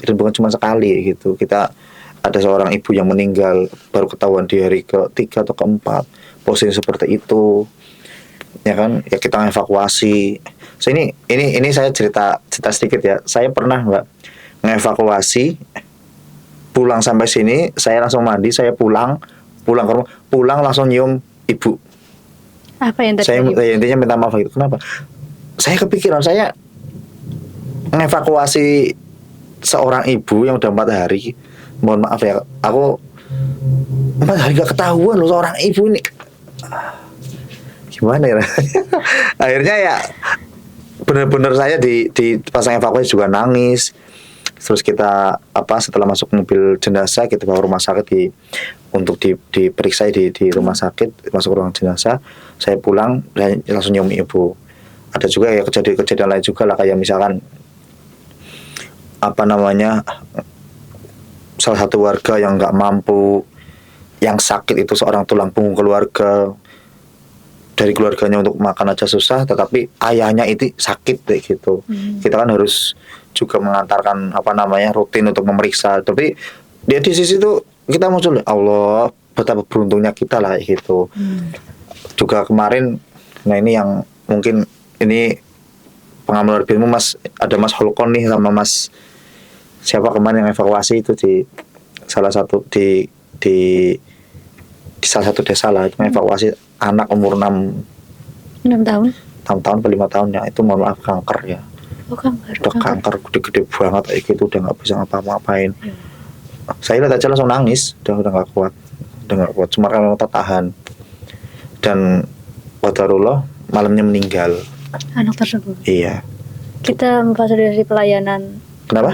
dan bukan cuma sekali gitu. Kita ada seorang ibu yang meninggal baru ketahuan di hari ke-3 atau ke-4 posisi seperti itu, ya kan, ya kita evakuasi. So ini saya cerita sedikit ya. Saya pernah Mbak ngevakuasi, pulang sampai sini saya langsung mandi, saya pulang ke rumah, pulang langsung nyium ibu. Apa yang Saya terjadi? intinya minta maaf gitu. Kenapa? Saya kepikiran, saya ngevakuasi seorang ibu yang udah 4 hari. Mohon maaf ya, aku 4 hari gak ketahuan loh seorang ibu ini. Gimana ya? Akhirnya ya benar-benar saya di pasang evakuasi juga nangis. Terus kita setelah masuk mobil jenazah kita bawa rumah sakit untuk diperiksa di rumah sakit, masuk ruang jenazah. Saya pulang dan langsung nyium ibu. Ada juga ya kejadian lain juga lah, kayak misalkan salah satu warga yang nggak mampu, yang sakit itu seorang tulang punggung keluarga, dari keluarganya untuk makan aja susah, tetapi ayahnya itu sakit kayak gitu. Kita kan harus juga mengantarkan rutin untuk memeriksa. Tapi dia di sisi itu kita muncul, Allah betapa beruntungnya kita lah gitu. Juga kemarin, nah ini yang mungkin ini pengamal ilmu ada Mas Holkon nih sama Mas siapa kemarin yang evakuasi itu di salah satu di salah satu desa lah, itu evakuasi anak umur 6 tahun. 6 tahun atau 5 tahun ya, itu mohon maaf kanker ya. Oh, kanker. Udah kanker gede-gede banget kayak gitu, udah nggak bisa ngapa-ngapain. Saya lihat aja langsung nangis, udah nggak kuat, cuma kan memang tertahan. Dan qadarullah malamnya meninggal. Anak tersebut. Iya. Kita memfasilitasi pelayanan Kenapa?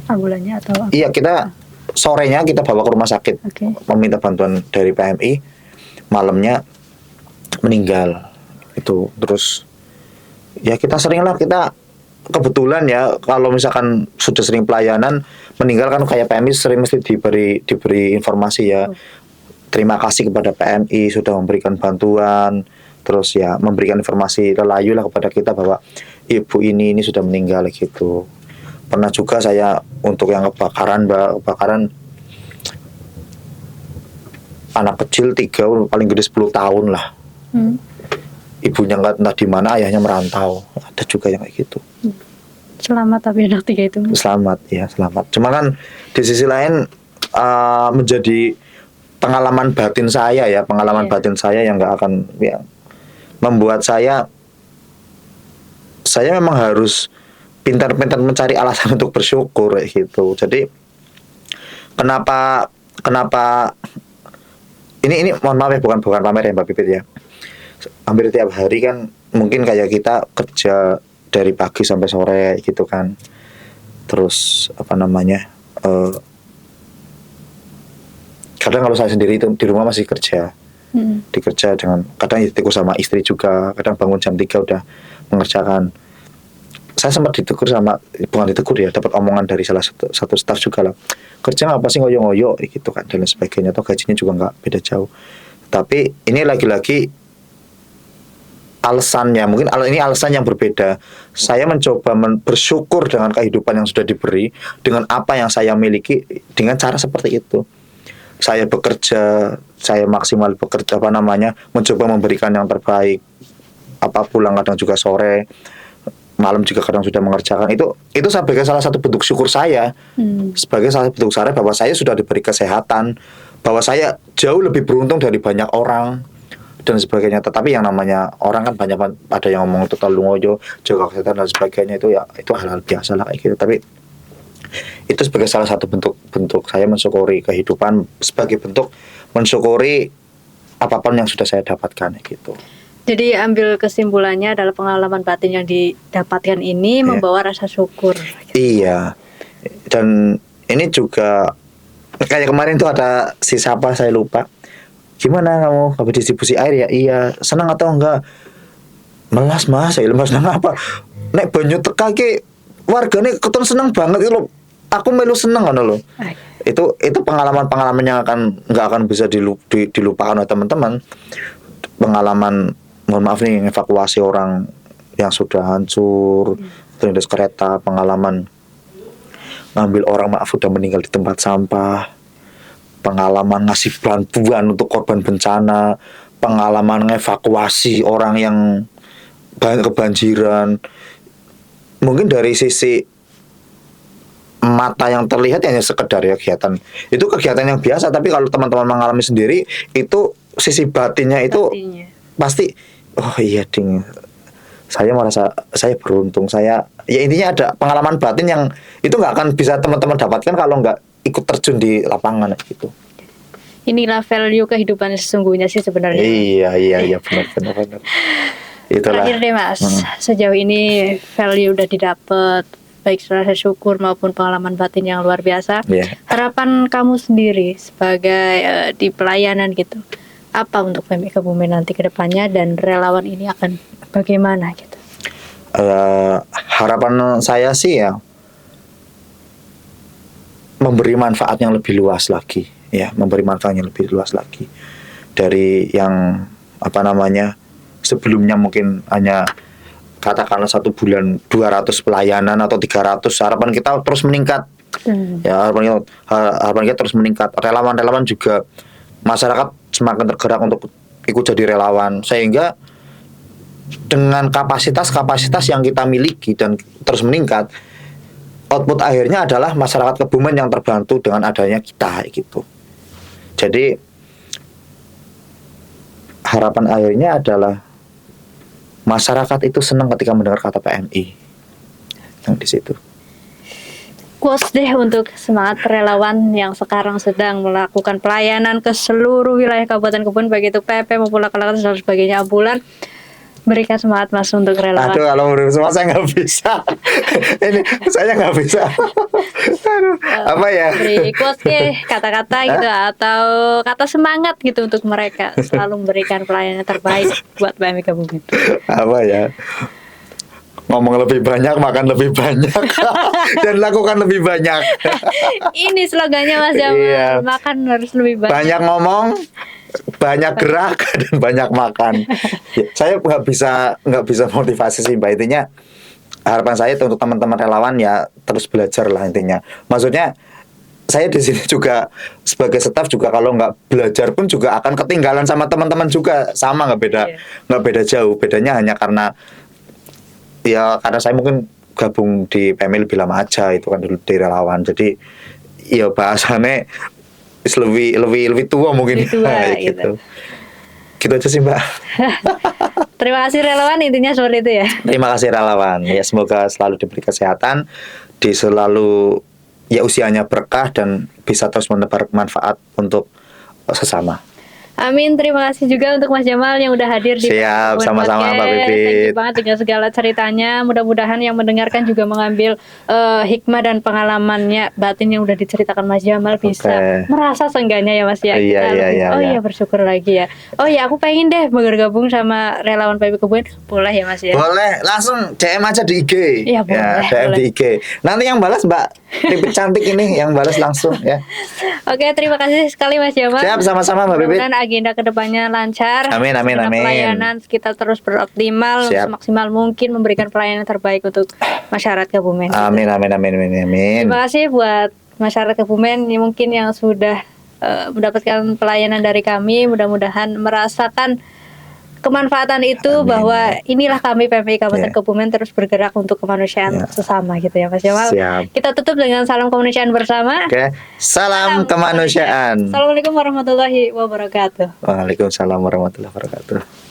ambulannya atau apa? Iya, kita sorenya kita bawa ke rumah sakit, Oke. meminta bantuan dari PMI. Malamnya meninggal itu. Terus ya kita kebetulan ya, kalau misalkan sudah sering pelayanan meninggal kan kayak PMI sering mesti diberi informasi ya. Terima kasih kepada PMI sudah memberikan bantuan, terus ya memberikan informasi relayu lah kepada kita bahwa ibu ini sudah meninggal gitu. Pernah juga saya untuk yang kebakaran anak kecil 3, paling gede 10 tahun lah. Ibunya nggak entah di mana, ayahnya merantau. Ada juga yang kayak gitu. Selamat tapi anak 3 itu. Selamat. Cuma kan di sisi lain menjadi pengalaman batin saya ya, batin saya yang nggak akan ya, membuat saya memang harus pintar-pintar mencari alasan untuk bersyukur kayak gitu. Jadi kenapa ini mohon maaf ya, bukan pamer ya Mbak Pipit ya. Hampir tiap hari kan mungkin kayak kita kerja dari pagi sampai sore gitu kan. Terus kadang kalau saya sendiri itu di rumah masih kerja. Dikerja dengan kadang ditegur sama istri juga, kadang bangun jam 3 udah mengerjakan. Saya sempat bukan ditegur ya, dapat omongan dari salah satu staf juga lah, kerja apa sih ngoyo-ngoyo gitu kan, dan lain sebagainya, atau gajinya juga nggak beda jauh. Tapi ini lagi-lagi alasannya, mungkin ini alasan yang berbeda. Saya mencoba bersyukur dengan kehidupan yang sudah diberi, dengan apa yang saya miliki, dengan cara seperti itu. Saya bekerja, saya maksimal bekerja mencoba memberikan yang terbaik. Pulang kadang juga sore, malam juga kadang sudah mengerjakan. Itu sebagai salah satu bentuk syukur saya. Sebagai salah satu bentuk saya bahwa saya sudah diberi kesehatan, bahwa saya jauh lebih beruntung dari banyak orang dan sebagainya. Tetapi yang namanya orang kan banyak, ada yang ngomong itu terlalu ngoyo, jaga kesehatan dan sebagainya, itu hal-hal biasa lah kayak gitu. Tapi itu sebagai salah satu bentuk saya mensyukuri kehidupan, sebagai bentuk mensyukuri apapun yang sudah saya dapatkan gitu. Jadi ambil kesimpulannya adalah pengalaman batin yang didapatkan ini membawa rasa syukur. Iya. Dan ini juga kayak kemarin tuh ada si siapa saya lupa. Gimana kamu habis distribusi air ya? Iya. Senang atau enggak? Melas mas, saya lemas senang apa? Nek banyu teka ki wargane keton seneng banget itu loh. Aku melu seneng kan loh. Itu pengalaman yang nggak akan bisa dilupakan oleh teman-teman. Pengalaman, mohon maaf nih, evakuasi orang yang sudah hancur, terlindas kereta, pengalaman ngambil orang maaf udah meninggal di tempat sampah, pengalaman ngasih bantuan untuk korban bencana, pengalaman ngevakuasi orang yang kebanjiran. Mungkin dari sisi mata yang terlihat hanya sekedar ya kegiatan. Itu kegiatan yang biasa, tapi kalau teman-teman mengalami sendiri, itu sisi batinnya itu pasti, oh iya ding, saya merasa saya beruntung, saya ya intinya ada pengalaman batin yang itu nggak akan bisa teman-teman dapatkan kalau nggak ikut terjun di lapangan gitu. Inilah value kehidupan sesungguhnya sih sebenarnya. Iya benar. Itulah. Terakhir deh Mas, sejauh ini value udah didapat, baik rasa syukur maupun pengalaman batin yang luar biasa. Yeah. Harapan kamu sendiri sebagai di pelayanan gitu, apa untuk PMI Kebumen nanti ke depannya, dan relawan ini akan bagaimana gitu? Harapan saya sih ya memberi manfaat yang lebih luas lagi, ya, memberi manfaat yang lebih luas lagi dari yang sebelumnya mungkin hanya katakanlah 1 bulan 200 pelayanan atau 300. Harapan kita terus meningkat. Ya, harapan kita terus meningkat. Relawan-relawan juga, masyarakat semakin tergerak untuk ikut jadi relawan, sehingga dengan kapasitas yang kita miliki dan terus meningkat, output akhirnya adalah masyarakat Kebumen yang terbantu dengan adanya kita gitu. Jadi harapan akhirnya adalah masyarakat itu senang ketika mendengar kata PMI. Yang di situ. Quotes deh untuk semangat relawan yang sekarang sedang melakukan pelayanan ke seluruh wilayah Kabupaten Kebumen, baik itu PP maupun laka-laka dan sebagainya, ambulan. Berikan semangat Mas untuk relawan. Aduh, kalau menurut semua saya nggak bisa. Ini saya nggak bisa. Aduh, apa ya? Beri quotes deh, kata-kata gitu, atau kata semangat gitu untuk mereka selalu memberikan pelayanan terbaik buat PMI Kebumen. Apa ya? Ngomong lebih banyak, makan lebih banyak, dan lakukan lebih banyak. Ini slogannya Mas Jamal. Iya. Makan harus lebih banyak. Banyak ngomong, banyak gerak, dan banyak makan. Ya, saya nggak bisa motivasi sih, Mbak. Intinya harapan saya itu untuk teman-teman relawan ya terus belajar lah intinya. Maksudnya saya di sini juga sebagai staf juga kalau nggak belajar pun juga akan ketinggalan sama teman-teman juga, sama nggak beda jauh. Bedanya hanya karena saya mungkin gabung di PMI lebih lama aja, itu kan dulu di relawan, jadi ya bahasannya lebih tua mungkin. Lebih tua, gitu. Gitu aja sih Mbak. Terima kasih relawan, intinya seperti itu ya. Terima kasih relawan, ya semoga selalu diberi kesehatan, selalu ya usianya berkah dan bisa terus menebar manfaat untuk sesama. Amin, terima kasih juga untuk Mas Jamal yang udah hadir di Siap, sama-sama Mbak Pipit. Thank you banget dengan segala ceritanya. Mudah-mudahan yang mendengarkan juga mengambil hikmah dan pengalamannya batin yang udah diceritakan Mas Jamal, bisa merasa seenggaknya ya Mas ya. Iya, bersyukur lagi ya. Oh iya, aku pengen deh bergabung sama relawan PMI Kebumen. Boleh ya Mas ya? Boleh, langsung DM aja di IG. Iya, boleh. DM di IG. Nanti yang balas Mbak Pipit cantik ini yang balas langsung ya. Oke, terima kasih sekali Mas Jamal. Siap, sama-sama Mbak Pipit. Agenda kedepannya lancar. Amin. Pelayanan kita terus beroptimal, semaksimal mungkin memberikan pelayanan terbaik untuk masyarakat Kebumen. Amin. Terima kasih buat masyarakat Kebumen yang mungkin yang sudah mendapatkan pelayanan dari kami. Mudah-mudahan merasakan kemanfaatan itu. Bahwa inilah kami PMI Kabupaten Kebumen terus bergerak untuk kemanusiaan sesama gitu ya Mas Jamal. Kita tutup dengan salam kemanusiaan bersama. Oke. Salam kemanusiaan. Assalamualaikum warahmatullahi wabarakatuh. Waalaikumsalam warahmatullahi wabarakatuh.